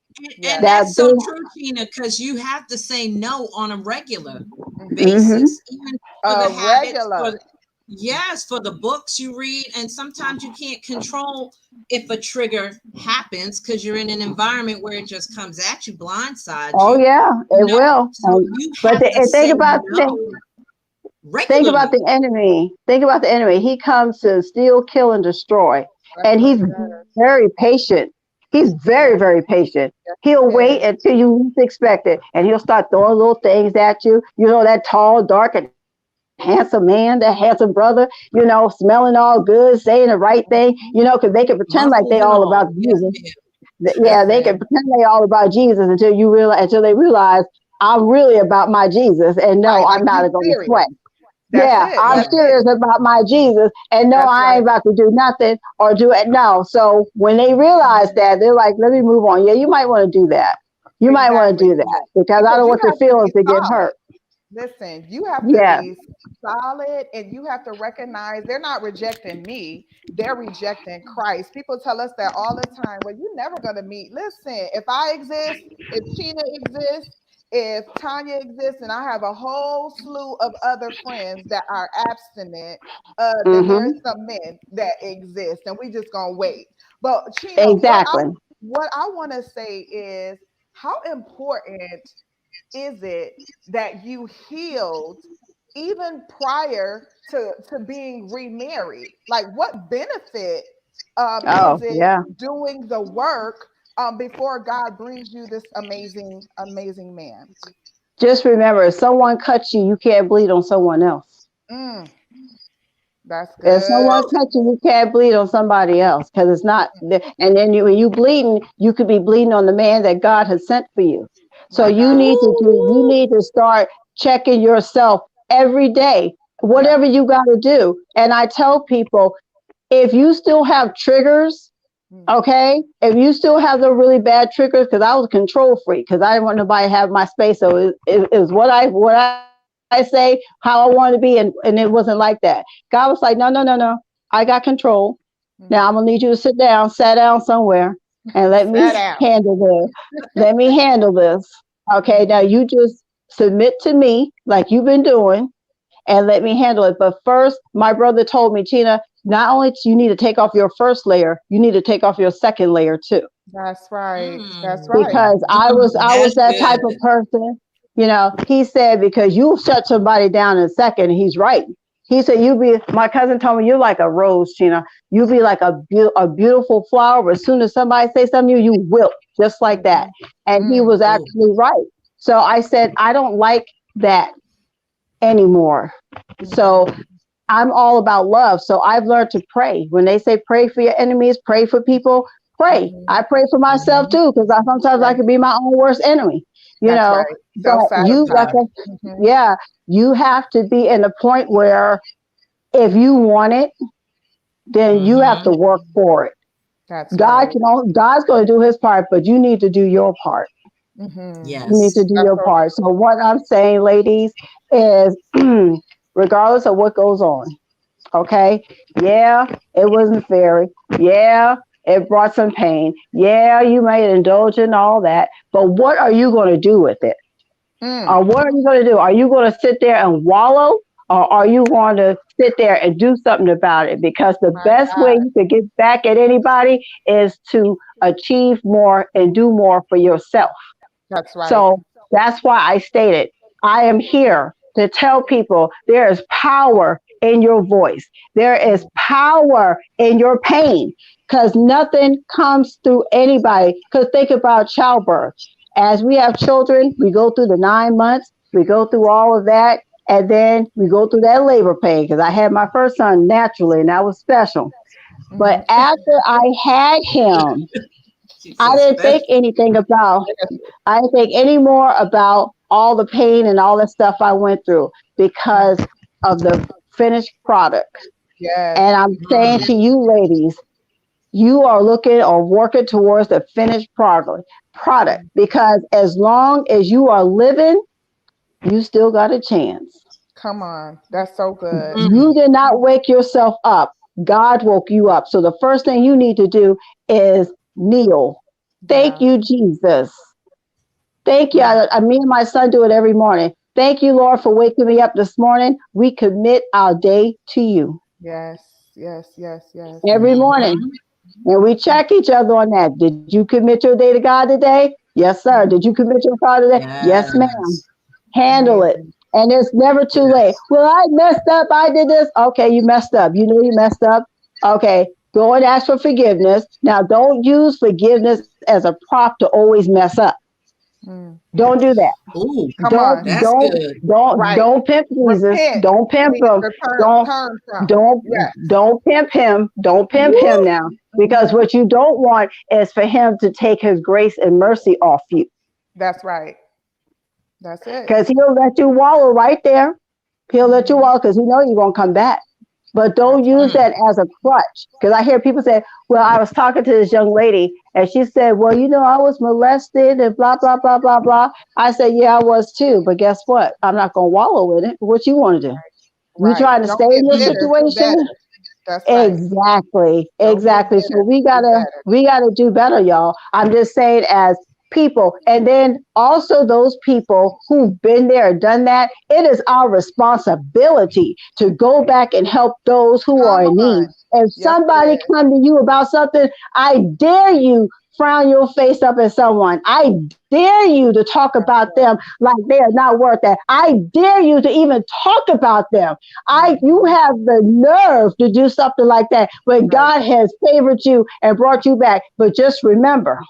absolutely. And Yes. That that's so thing. true, Tina, because you have to say no on a regular Hmm. Mm-hmm. basis, even for the habits, Regular. yes, for the books you read. And sometimes you can't control if a trigger happens because you're in an environment where it just comes at you, blindsides Oh you, yeah, you it know. will. So you But have to and say no think about regularly. the enemy. Think about the enemy. He comes to steal, kill, and destroy. That's And what he's he does. very patient. He's very, Yes, very patient. yes, he He'll wait is. until you least expect it. And he'll start throwing little things at you. You know, that tall, dark, and handsome man, that handsome brother, smelling all good, saying the right thing, because they can pretend like they Muscles all and about all. Yes, Jesus. Yeah, they can Listen, pretend they all about Jesus until they realize I'm really about my Jesus. And no, right. I'm Like not you going to serious. sweat. That's Yeah, it. I'm yes. That's it. serious about my Jesus, and no, That's I right. ain't about to do nothing or do it. No. So when they realize that, they're like, let me move on. Yeah, you might want to do that. You might want to Exactly. do that because I Because don't you want your have to feelings be to get solid. hurt. Listen, you have to Yeah. be solid and you have to recognize they're not rejecting me, they're rejecting Christ. People tell us that all the time. Well, you're never going to meet. Listen, if I exist, if Sheena exists, if Tanya exists, and I have a whole slew of other friends that are abstinent, then there's Mm-hmm. some men that exist, and we just gonna wait. But Sheena, Exactly. what I want to say is how important is it that you healed even prior to being remarried? Like, what benefit is Oh, it yeah. doing the work before God brings you this amazing, amazing man? Just remember, if someone cuts you, you can't bleed on someone else. Mm, that's If someone good. cuts you, you can't bleed on somebody else because it's not. And then when you bleeding, you could be bleeding on the man that God has sent for you. So My you God. need to you need to start checking yourself every day, Yeah. whatever you got to do. And I tell people, if you still have triggers, Mm, okay, if you still have the really bad triggers, because I was a control freak, because I didn't want nobody to have my space. So it was what I say, how I want to be, and it wasn't like that. God was like, no, no, no, no. I got control. Now I'm gonna mhm. need you to sit down somewhere, and let Sat me down. handle this. Let me handle this. Okay, now Mhm. you just submit to me like you've been doing, and let me handle it. But first, my brother told me, Tina, not only do you need to take off your first layer, you need to take off your second layer too. That's right. That's right. Because I was That's that type good. of person. He said because you shut somebody down in a second, and he's right. He said my cousin told me you're like a rose, Tina. You be like a beautiful flower, but as soon as somebody say something to you, you wilt just like that. Mhm. And he Mm. was Oh, actually right. So I said, I don't like that anymore. So Mhm. I'm all about love. So I've learned to pray. When they say pray for your enemies, pray for people, pray. Mhm. I pray for myself Mhm. too, because sometimes I Right. could be my own worst enemy, you That's know. right. But you, like, Self-sabotage. Mhm. yeah, you have to be in the point where if you want it, then you have to Mhm. work for it. That's right. God's going to do his part, but you need to do your part. Mhm. You need to Yes. do That's your so part. So what I'm saying, ladies, is regardless of what goes on, okay? Yeah, it wasn't fair. Yeah, it brought some pain. Yeah, you may indulge in all that, but what are you going to do with it? true. Or what are you going to do? Are you going to sit there and wallow? Or are you going to sit there and do something about it? Because the My best way God. you can get back at anybody is to achieve more and do more for yourself. That's right. So that's why I stated I am here to tell people there is power in your voice. There is power in your pain because nothing comes through anybody. Because think about childbirth. As we have children, we go through the 9 months, we go through all of that, and then we go through that labor pain because I had my first son naturally, and that was special. But Mhm. after I had him, She I says didn't think special. anything about I didn't think any more about all the pain and all the stuff I went through because Mhm. of the finished product. And Yes. I'm saying to Mm. you ladies, you are looking or working towards the finished product Mhm. because as long as you are living, you still got a chance. Come on. That's so good. You Mm. did not wake yourself up. God woke you up. So the first thing you need to do is kneel. Thank Yeah. you, Jesus. Thank you. Mm. Me and my son do it every morning. Thank you, Lord, for waking me up this morning. We commit our day to you Yes. Yes. Yes. Yes. every morning. Mhm. And we check each other on that. Did you commit your day to God today? Yes, sir. Did you Mhm. commit your Father today? Yes, ma'am. Yes. Handle it. Amazing. And it's never too late. Yes. Well, I messed up. I did this. Okay, you messed up. You know you messed up. Okay, go and ask for forgiveness. Now, don't use forgiveness as a prop to always mess up. Mm. Don't do that. Ooh, Come Don't on. that's don't good. Right. don't pimp Jesus. Repent. Don't pimp Meaning him. to Don't turn from. don't Yes. don't pimp him. Don't pimp him Woo. now. Because Mhm. what you don't want is for him to take his grace and mercy off you. That's right. That's it. Because he'll let you wallow right there. He'll let you Mhm. wallow because he know you're gonna come back. But don't That's use right. Mm. that as a crutch. Because I hear people say, well, I was talking to this young lady and she said, well, I was molested and blah, blah, blah, blah, blah. I said, yeah, I was too. But guess what? I'm not going to wallow in it. What you want to do? You Right. trying to stay Don't in get your Mm. bitter. Do situation? better. That's right. Exactly. Don't get Exactly. So bitter. we Do gotta better. we gotta do better, y'all. I'm just saying as people. And then also those people who've been there and done that, it is our responsibility to go back and help those who Come are in need. on. If Yes, it somebody is. come to you about something, I dare you frown your face up at someone. I dare you to talk about That's them it. like they are not worth that. I dare you to even talk about them. You Mhm. have the nerve to do something like that when Right. God has favored you and brought you back. But just remember,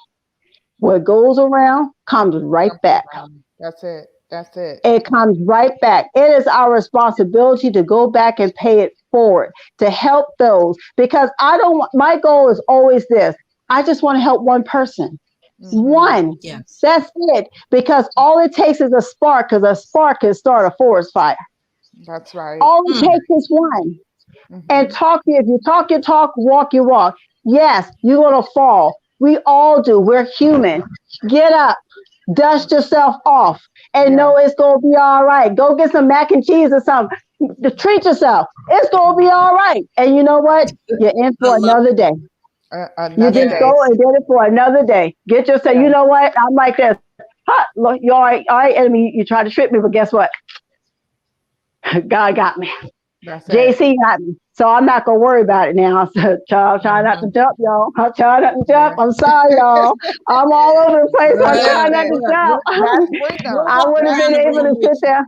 what goes around comes right Comes back. around. That's it. That's it. It comes right back. It is our responsibility to go back and pay it forward to help those because I don't want, my goal is always this. I just want to help one person. Mhm. One. Yes. That's it. Because all it takes is a spark because a spark can start a forest fire. That's right. All it Mm. takes is one. And Mhm. talk, if you talk your talk, walk your walk. Yes, you're going to fall. We all do. We're human. Get up, dust yourself off, and Yeah. know it's going to be all right. Go get some mac and cheese or something. Treat yourself. It's going to be all right. And you know what? You're in I for love another day. You Another just day. go yes. and get it for another day. Get yourself, you Yeah. know what? I'm like this. Huh, look, you all right, enemy. You try to trick me, but guess what? God got me. That's it. JC got me. So I'm not gonna worry about it now. So try not to Mhm. jump, y'all. I'm trying not to jump. Yeah. I'm sorry, y'all. I'm all over the place. I'm Look, trying not Listen. to look, jump. That's we'll freedom. I walk would have That's around been the able room to freedom. with sit you. there.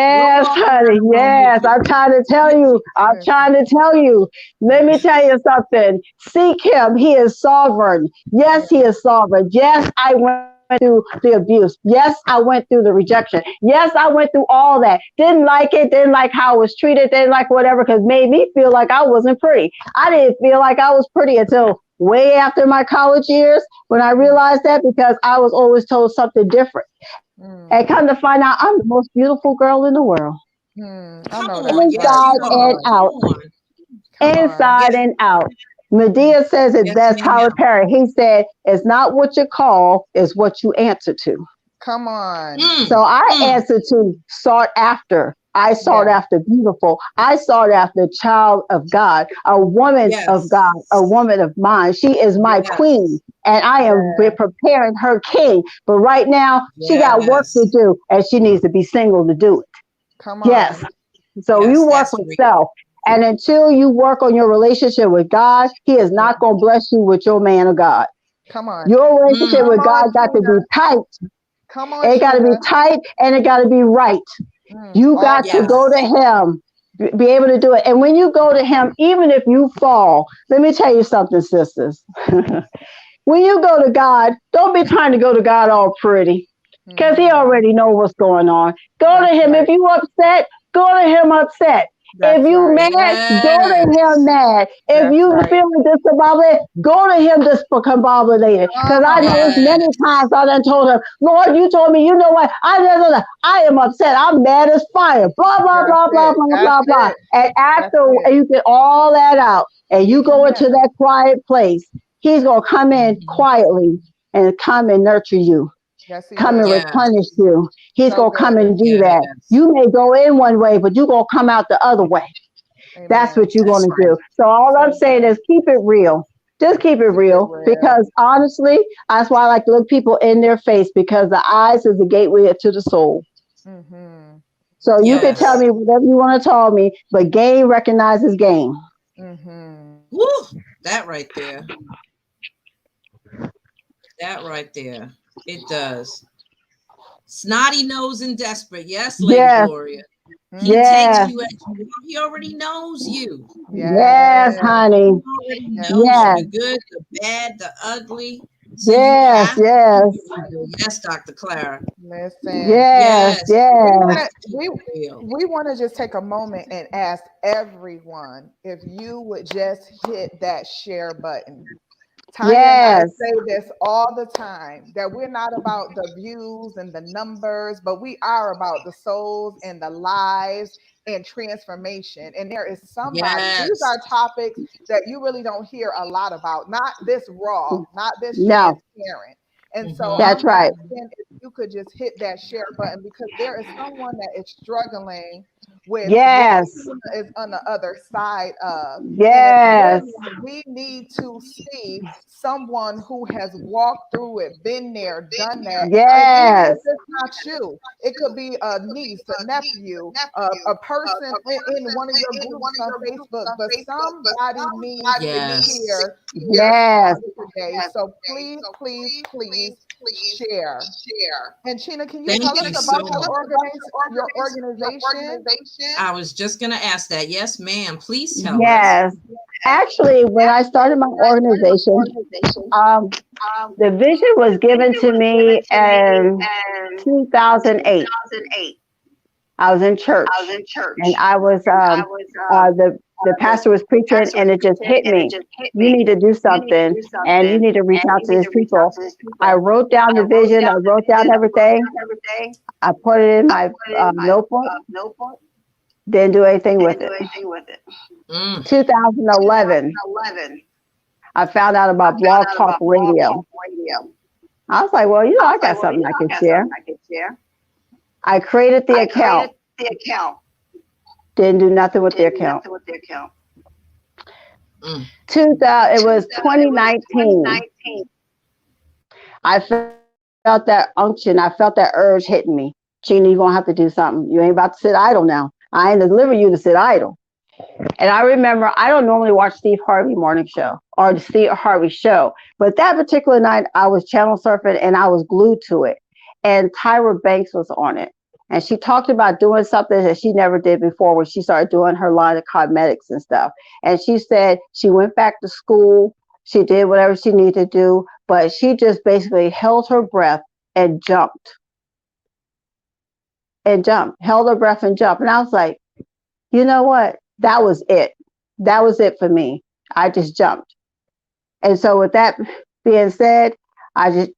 We'll Yes, walk around honey. the room with Yes. you. I'm trying to tell you. I'm Listen. trying to tell you. Let me tell you something. Seek him. He is sovereign. Yeah. Yes, he is sovereign. Yes, I went through. through the abuse. Yes, I went through the rejection. Yes, I went through all that. Didn't like it, didn't like how I was treated, didn't like whatever, because made me feel like I wasn't pretty. I didn't feel like I was pretty until way after my college years when I realized that, because I was always told something different. And Mm. come to find out, I'm the most beautiful girl in the world, I Come know on. that's Yes, right. inside you Come and are. on. Come out. on. Come on. Inside Yes, and out. Medea says it yes, best, Tyler ma'am. Perry. He said, it's not what you call, it's what you answer to. Come on. So Mm, I mm. answered to sought after. I sought Yeah. after beautiful. I sought after child of God, a woman of Yes, God, a woman of mine. She is my queen, yes, and I am Yeah. preparing her king. But right now, she got work to yes, do, and she needs to be single to do it. Come Yes. on. So you yes. work That's with real. self. And until you work on your relationship with God, He is not going to bless you with your man of God. Come on. Your Mm, relationship Come with on, God got to be Tina. tight. Come on, It got to be Tina. tight and it got to be right. You All got to right. go to yes. Him, be able to do it. And when you go to Him, even if you fall, let me tell you something, sisters. When you go to God, don't be trying to go to God all pretty, because He Mm-hmm. already know what's going on. Go to That's Him. If right. you upset, go to Him upset. If That's you right. mad, go to Him Yes. mad. If That's you right. feeling discombobulated, go to Him discombobulated. Because Come I know it's on. many Yes. times I done told Him, Lord, you told me, you know what? I am upset. I'm mad as fire. Blah, blah, That's blah, blah, it. blah, That's blah, blah. it. And That's after it. you get all that out and Get you in go into heaven. that quiet place, He's going to come in Mhm. quietly and come and nurture you, Yes, he come and will. Yes. replenish you. He's So going to come good. and do that. Yes. You may go in one way, but you're going to come out the other way. That's Amen. what you're That's going to right. do. So all I'm So saying good. is keep it real. Just keep it Keep it real, real. because honestly, that's why I like to look people in their face, because the eyes is the gateway to the soul. Mm-hmm. So you can tell Yes. me whatever you want to tell me, but game recognizes game. Mm-hmm. Woo. That right there. That right there. It does. Snotty nose and desperate. Yes, Lady Yes, Gloria. He takes yes, Mm-hmm. you as you are. He already knows you. yes, Yes. honey. He already Yes, he knows you. Yes, The is. good, the bad, the ugly. So you yes, have to keep yes, it real. Yes, Dr. Clara. Listen. yes, Yes, We you yes, want have to to keep we it real. we want to just take a moment and ask everyone if you would just hit that share button. Tanya and I yes, say this all the time, that we're not about the views and the numbers, but we are about the souls and the lives and transformation. And there is somebody, these Yes. are topics that you really don't hear a lot about, not this raw, not this no, transparent. And so Mm-hmm. I'm that's right. asking if you could just hit that share button, because there is someone that is struggling with what Yes, Tina is on the other side of. And if yes, we need to see someone who has walked through it, been there, done that. And even yes, if it's not you, it could be a niece, a nephew, a person in one of your groups on Facebook, but somebody needs to Yes. hear their yes. story today. So please, please, please share. And China, can you tell Thank us you so about much. your organization? I was just going to ask that. Yes, ma'am. Please tell us. Yes. Actually, when I started my organization, um, the vision was given to me in 2008. I was in church, and I was the pastor was preaching, and it just hit me. You need to do something, and you need to reach out to these people. I wrote down the vision. I wrote down everything. I put it in my notebook. Didn't do anything with it. Mm. 2011, I found out about Blog Talk Radio. I was like, well, I got something I can share. I created the account. Didn't do nothing with the account. Mm. 2000, it was 2019. I felt that unction. I felt that urge hitting me. Gina, you're going to have to do something. You ain't about to sit idle now. I ain't delivering you to sit idle. And I remember, I don't normally watch Steve Harvey morning show or the Steve Harvey show, but that particular night I was channel surfing and I was glued to it. And Tyra Banks was on it. And she talked about doing something that she never did before when she started doing her line of cosmetics and stuff. And she said she went back to school. She did whatever she needed to do, but she just basically held her breath and jumped, held her breath and jumped. And I was like, you know what? That was it. That was it for me. I just jumped. And so with that being said, I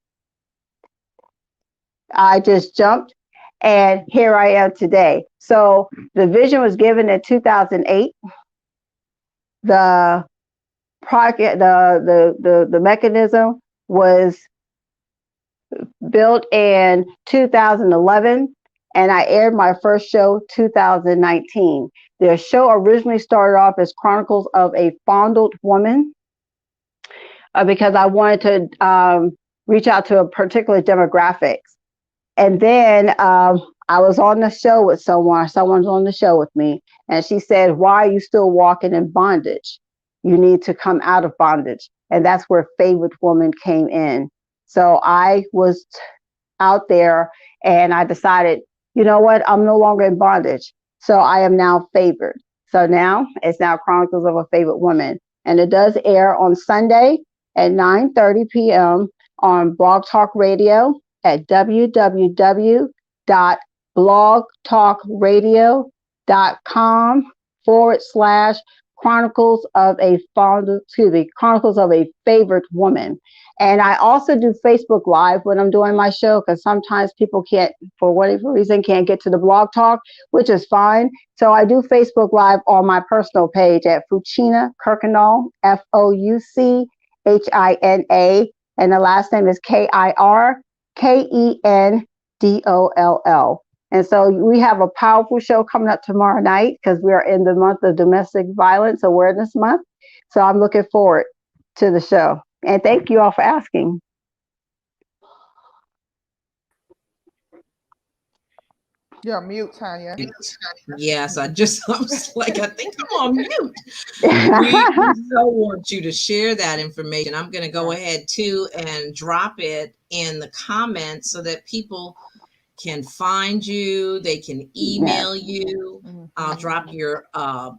just jumped, and here I am today. So the vision was given in 2008. The project, the mechanism was built in 2011, and I aired my first show 2019. The show originally started off as Chronicles of a Fondled Woman, because I wanted to reach out to a particular demographics. And then I was on the show with someone's on the show with me, and she said, why are you still walking in bondage? You need to come out of bondage. And that's where Favored Woman came in. So I was out there, and I decided, you know what? I'm no longer in bondage. So I am now favored. So now it's now Chronicles of a Favored Woman. And it does air on Sunday at 9:30 p.m. on Blog Talk Radio at www.blogtalkradio.com/Chronicles of a Favored Woman. And I also do Facebook Live when I'm doing my show, because sometimes people can't, for whatever reason, can't get to the Blog Talk, which is fine. So I do Facebook Live on my personal page at Fouchina Kirkendoll, Fouchina, and the last name is Kirkendoll. And so we have a powerful show coming up tomorrow night, because we are in the month of Domestic Violence Awareness Month. So I'm looking forward to the show. And thank you all for asking. You're on mute, Tanya. Yes, I was like, I think I'm on mute. We so want you to share that information. I'm going to go ahead too and drop it in the comments so that people can find you. They can email you. I'll drop your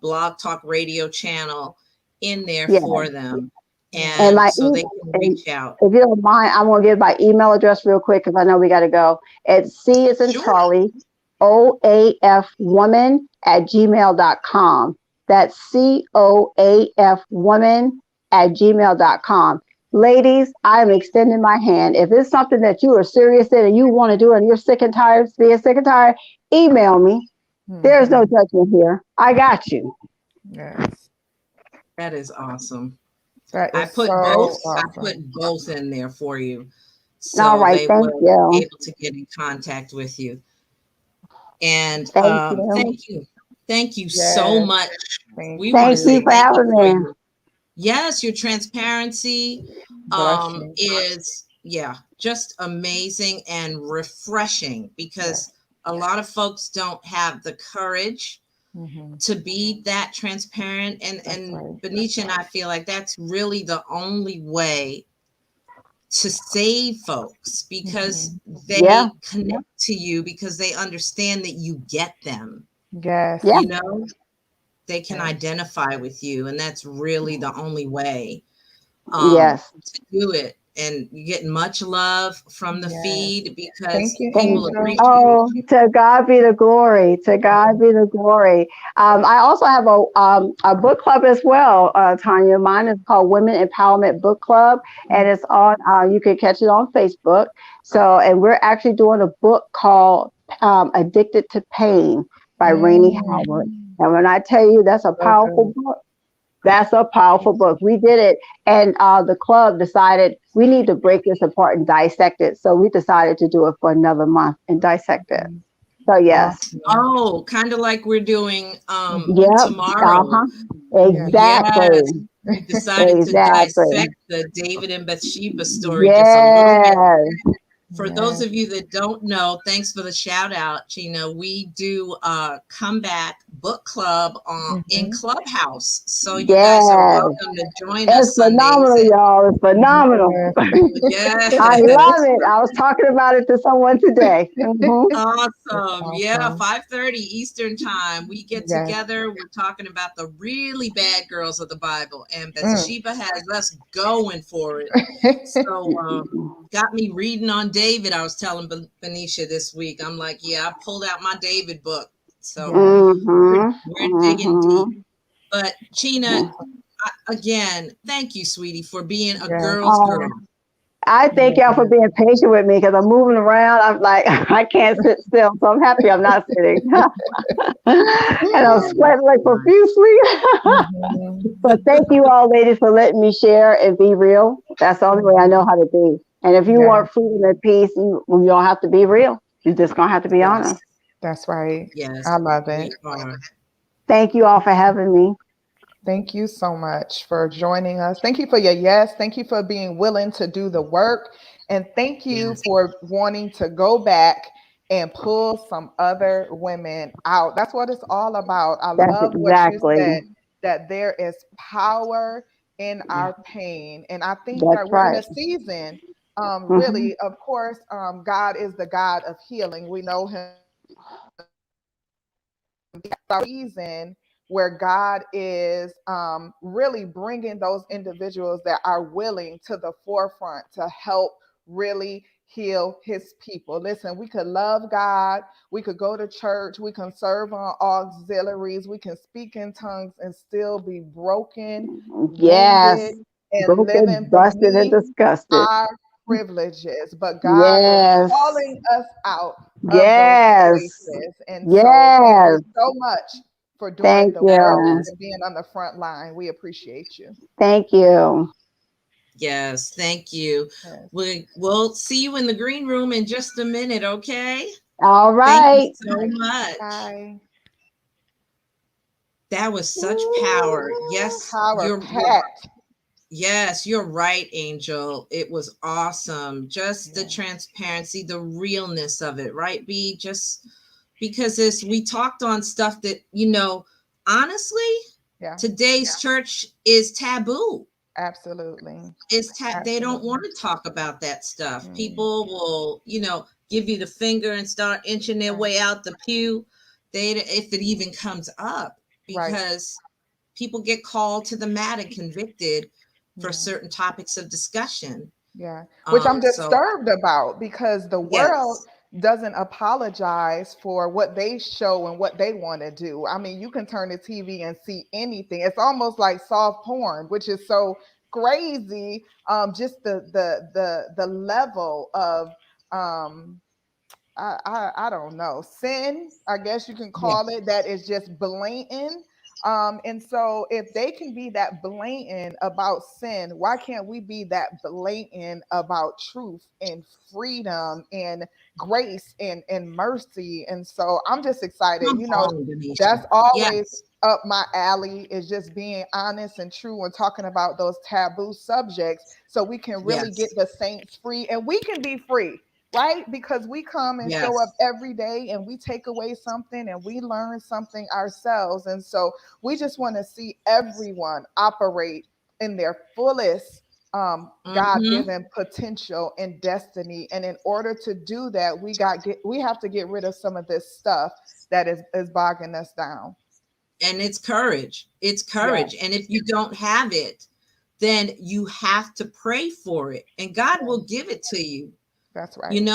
Blog Talk Radio channel in there for them. And so they can reach out. If you don't mind, I'm going to give my email address real quick, because I know we got to go. It's C as in Charlie, OAFwoman@gmail.com. That's COAFwoman@gmail.com. Ladies, I'm extending my hand. If it's something that you are serious in and you want to do and you're sick and tired, email me. There's no judgment here. I got you. Yes. That is awesome. I put both in there for you, so all right, they will be able to get in contact with you. And thank you so much. We want to say thank you for you. Yes, your transparency is just amazing and refreshing, because a lot of folks don't have the courage to be that transparent, and Benicia and I feel like that's really the only way to save folks, because they connect to you because they understand that you get them. Yes. You know, they can identify with you, and that's really the only way to do it. And you're getting much love from the feed, because people appreciate you. To God be the glory. To God be the glory. I also have a book club as well, Tanya. Mine is called Women Empowerment Book Club, and it's on, you can catch it on Facebook. So, and we're actually doing a book called Addicted to Pain by Rainey Howard. And when I tell you, that's a powerful book. That's a powerful book. We did it, and the club decided we need to break this apart and dissect it. So we decided to do it for another month and dissect it. So yes. Oh, kind of like we're doing tomorrow. Exactly. Yes. We decided to dissect the David and Bathsheba story just a little bit. For those of you that don't know, thanks for the shout out, Gina. We do comeback book club in Clubhouse. So you guys are welcome to join us. It's phenomenal, y'all. It's phenomenal. Yes. I love it. I was talking about it to someone today. Awesome. Yeah, 5:30 Eastern time. We get together. We're talking about the really bad girls of the Bible. And Bathsheba has us going for it. So got me reading on David. I was telling Benicia this week. I'm like, yeah, I pulled out my David book. So Yeah. Mm-hmm. we're digging deep. Mm-hmm. But Gina, again, thank you, sweetie, for being a Yes. girl's Oh, girl. I thank y'all for Yes. being patient with me because I'm moving around. I'm like, I can't sit still. So I'm happy I'm not sitting. And I'm sweating like profusely. Mhm. But thank you all, ladies, for letting me share and be real. That's the only way I know how to be. And if you Yeah, want freedom and peace, you don't have to be real. You're just going to have to be Yes, honest. that's right. I yes, love we it. are. Thank you all for having me. Thank you so much for joining us. Thank you for your yes. Thank you for being willing to do the work. And thank you Yes. for wanting to go back and pull some other women out. That's what it's all about. I That's love what you exactly. said, that there is power in Yeah, our pain. And I think that's that we're in right. a season, Hmm. really, of course, God is the God of healing. We know him season where God is really bringing those individuals that are willing to the forefront to help really heal his people. Listen, we could love God, we could go to church, we can serve on auxiliaries, we can speak in tongues and still be broken, wounded, Yes. and Broken, living busted, and beneath disgusted. our privileges. But God is Yes. calling us out of those Yes. places. And so thank you Yes. so much for doing Thank the work you. Yes. and being on the front line. We appreciate you. Thank you. Yes. Thank you. Yes. We'll see you in the green room in just a minute, okay? All Thank you right. so much. Bye. That was such power. Ooh. Yes, Power packed. yes, you're right, Angel. It was awesome. Just the Yeah. transparency, the realness of it, right? B, just because this we talked on stuff that, honestly, Yeah. today's church is taboo. Absolutely. They don't Absolutely. want to talk about that stuff. Mm, People will, give you the finger and start inching their right. way out the pew. If it even comes up, Right. because people get called to the mat and convicted for Yeah. certain topics of discussion. Yeah, which I'm So disturbed about because the world yes, doesn't apologize for what they show and what they want to do. I mean, you can turn the TV and see anything. It's almost like soft porn, which is so crazy. Just the level of um I don't know, sin, I guess you can call yes, it, that is just blatant. And so if they can be that blatant about sin, why can't we be that blatant about truth and freedom and grace and mercy? And so I'm just excited. come You know, on, Denisha. that's always Yes, up my alley, is just being honest and true and talking about those taboo subjects so we can really get yes, the saints free and we can be free, right? Because we come and show up yes, every day and we take away something and we learn something ourselves. And so we just want to see everyone operate in their fullest God hmm given potential and destiny. And in order to do that, we have to get rid of some of this stuff that is bogging us down. and it's courage. It's Yeah, courage, and if you don't have it, then you have to pray for it, and God yeah, will give it to you. that's right.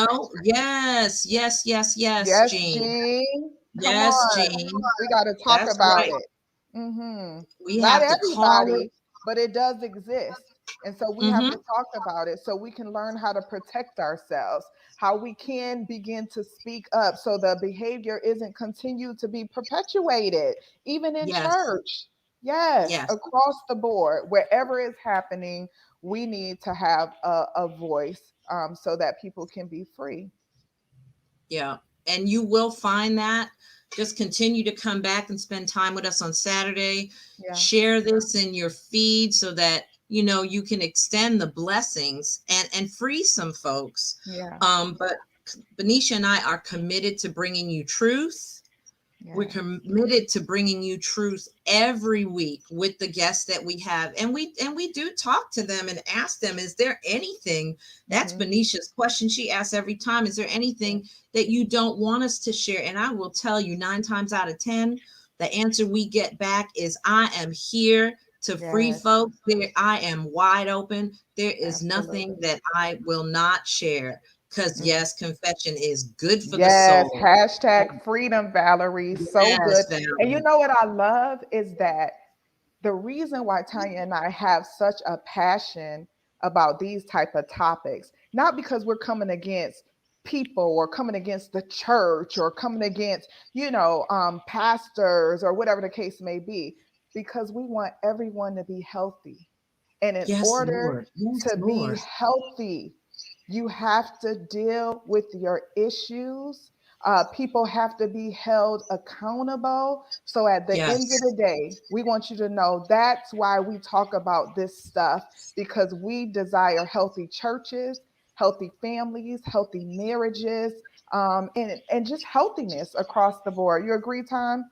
Yes, yes, yes, yes, Yes, Jean. Jean. Come Yes, on. Jean. We got to talk That's about right. it. Hmm. We Not have to call it. everybody, but it does exist. And so we have Hmm to talk about it so we can learn how to protect ourselves, how we can begin to speak up so the behavior isn't continued to be perpetuated, even in Yes, church. Yes, yes, across the board, wherever it's happening, we need to have a voice so that people can be free. yeah. And you will find that. Just continue to come back and spend time with us on Saturday. Yeah, Share this in your feed so that you can extend the blessings and free some folks. yeah, But Benicia and I are committed to bringing you truth. We're yes. committed to bringing you truth every week with the guests that we have, and we do talk to them and ask them, is there anything? That's Hmm. Benicia's question. She asks every time, is there Yeah, anything that you don't want us to share? And I will tell you, 9 times out of 10, the answer we get back is, I am here to free yes, folks. There, I am wide open. There is nothing absolutely. that I will not share. because yes, confession is good for the Yes, soul. hashtag freedom, Valerie. So good. Yes, And you Valerie. know what I love is that the reason why Tanya and I have such a passion about these type of topics, not because we're coming against people or coming against the church or coming against, pastors or whatever the case may be, because we want everyone to be healthy. And in Yes, order Lord. Yes, to be Lord. healthy, you have to deal with your issues. People have to be held accountable. So at the end of Yes. the day, we want you to know that's why we talk about this stuff, because we desire healthy churches, healthy families, healthy marriages, and just healthiness across the board. You agree, Tom?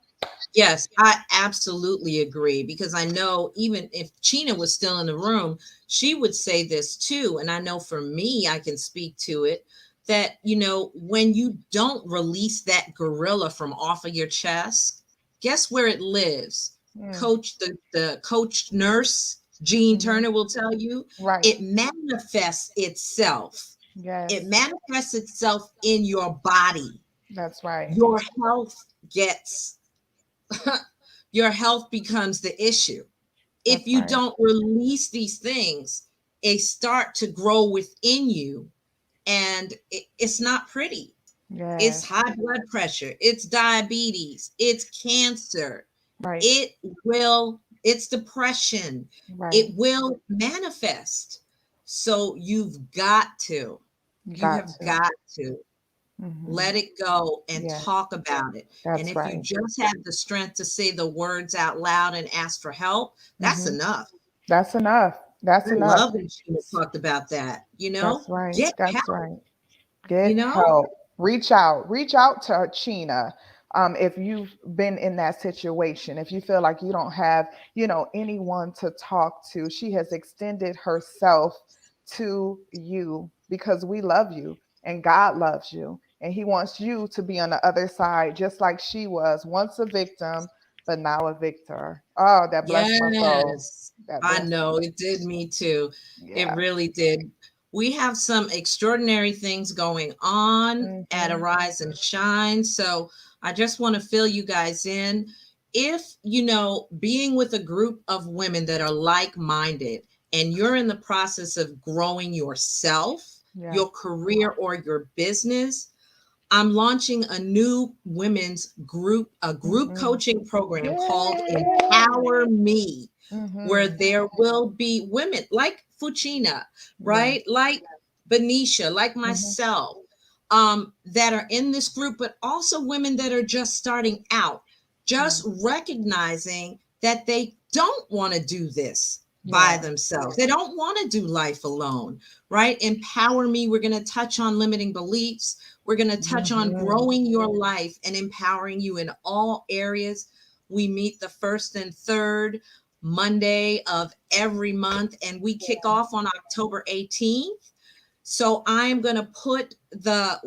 Yes, I absolutely agree because I know even if China was still in the room, she would say this too. And I know for me, I can speak to it that, when you don't release that gorilla from off of your chest, guess where it lives? Mm, The coach nurse, Jean hmm. Turner, will tell you Right. it manifests itself. It Yes, manifests itself in your body. that's right. Your health gets your health becomes the issue. If That's you right. don't release these things, they start to grow within you, and it's not pretty. It's Yes, high blood pressure, it's diabetes, it's cancer, right, it's depression, right. it will manifest. So you Got have to. got to Hmm. let it go and Yes, talk about it. And that's if you right. just have the strength to say the words out loud and ask for help, that's Hmm. enough. That's enough. That's I enough. love that Sheila talked about that. That's right. Get That's help, right. you Get know? help. Reach out. Reach out to China. If you've been in that situation, if you feel like you don't have, anyone to talk to, she has extended herself to you because we love you and God loves you. And He wants you to be on the other side, just like she was once a victim, but now a victor. Oh, that blessed my soul. Yes, That I blessed my know soul. it did me too. It Yeah. really did. We have some extraordinary things going on at Hmm. Arise and Shine. So I just want to fill you guys in. If, being with a group of women that are like minded and you're in the process of growing yourself, Yeah. your career, or your business, I'm launching a new women's group Hmm. coaching program called Yay. Empower Me, where Hmm. there will be women like Fouchina, Yeah. right? Like Benicia, like Hmm. myself, that are in this group, but also women that are just starting out, Yeah. just recognizing that they don't want to do this by Yeah. themselves. They don't want to do life alone, right? Empower Me. We're going to touch on limiting beliefs. We're going to touch on Hmm. growing your life and empowering you in all areas. We meet the first and third Monday of every month, and we kick off on October 18th. So I'm going to put the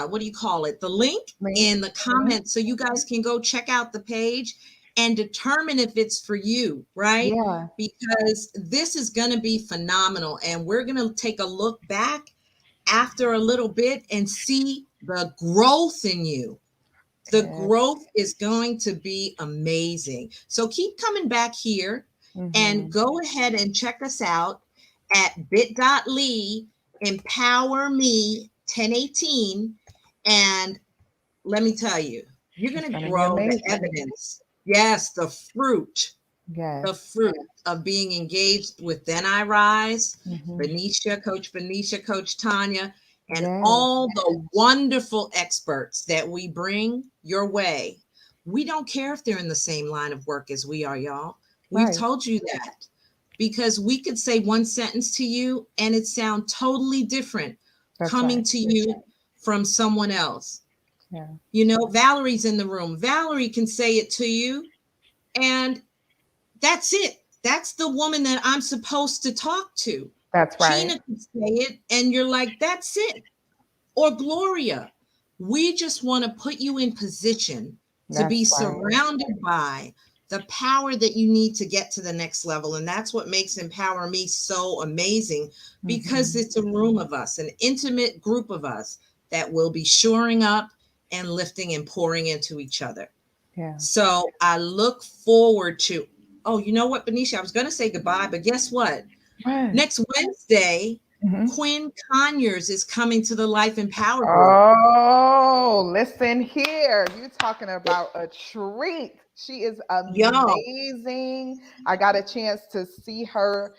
what do you call it? The link Link. in the Hmm. comments so you guys can go check out the page and determine if it's for you, right? Yeah. Because this is going to be phenomenal, and we're going to take a look back after a little bit and see the growth in you. The Yes. growth is going to be amazing. So keep coming back here and Hmm. go ahead and check us out at bit.ly empower me 1018. And let me tell you, you're It's going to gonna be grow the amazing. evidence. Yes, the Yes. fruit of being engaged with Then I Rise, Hmm. Benicia, Coach Tanya, and Yes. all the wonderful experts that we bring your way. We don't care if they're in the same line of work as we are, y'all. We've Right. told you that because we could say one sentence to you and it sound totally different That's coming right. to you from someone else. Yeah. Valerie's in the room. Valerie can say it to you, and that's it. That's the woman that I'm supposed to talk to. That's right. Gina could say it, and you're like, that's it. Or Gloria. We just want to put you in position to be That's right. surrounded by the power that you need to get to the next level. And that's what makes Empower Me so amazing, because it's a room of us, an intimate group of us that will be shoring up and lifting and pouring into each other. Yeah. So I look forward to, oh, you know what, Benicia, I was going to say goodbye, but guess what? Right. Next Wednesday, Mhm. Quinn Conyers is coming to the Life and Power Group. Oh, listen here. You talking about a treat. She is Yo, amazing. I got a chance to see her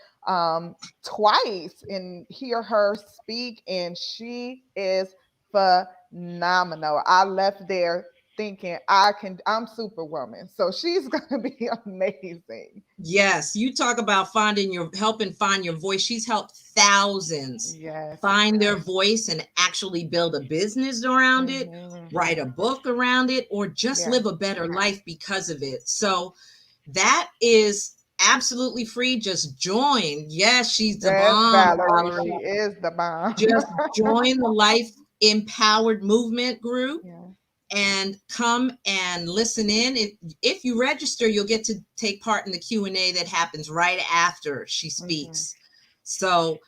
twice and hear her speak, and she is phenomenal. I left there thinking I'm superwoman. So she's gonna be amazing. yes, you talk about helping find your voice. She's helped thousands Yes. find their voice and actually build a business around it, Mhm. write a book around it, or just Yeah. live a better life because of it. So that is absolutely free. Just join. Yes, she's the Yes, bomb, Valerie. She Valerie. is the bomb. Just join the Life Empowered Movement group Yeah. and come and listen in. If you register, you'll get to take part in the Q&A that happens right after she Mhm. speaks. So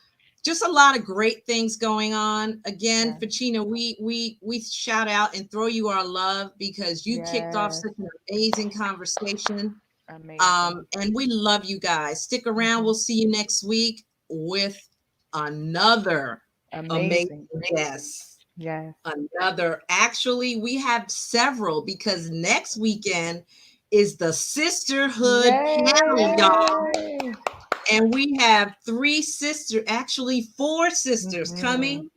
just a lot of great things going on. Again, Yeah. Fouchina, we shout out and throw you our love, because you kicked off Yes. such an amazing conversation. Amazing. And we love you guys. Stick around. Mhm. We'll see you next week with another amazing Amazing. guest. Yes. Another, actually, we have several, because next weekend is the sisterhood panel, y'all. Yay. And we have actually four sisters Mhm. coming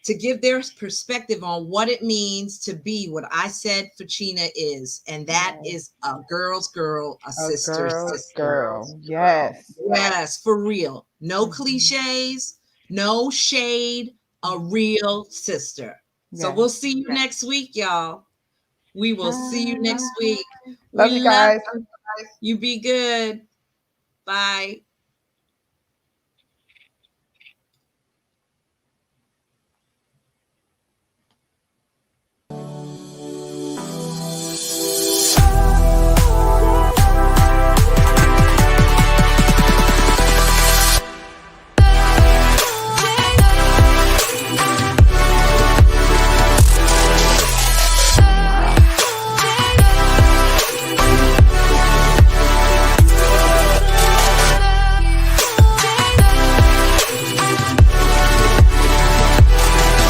to give their perspective on what it means to be what I said Fouchina is. And that Yes. is a girl's girl, a A sister's girl's sister. girl. Yes. Yes, for real. No Mhm. cliches, no shade, a Mhm. real sister. So Yes. we'll see you next week, y'all. We will see you Bye. next week. We Love you love guys. you. You be good. Bye.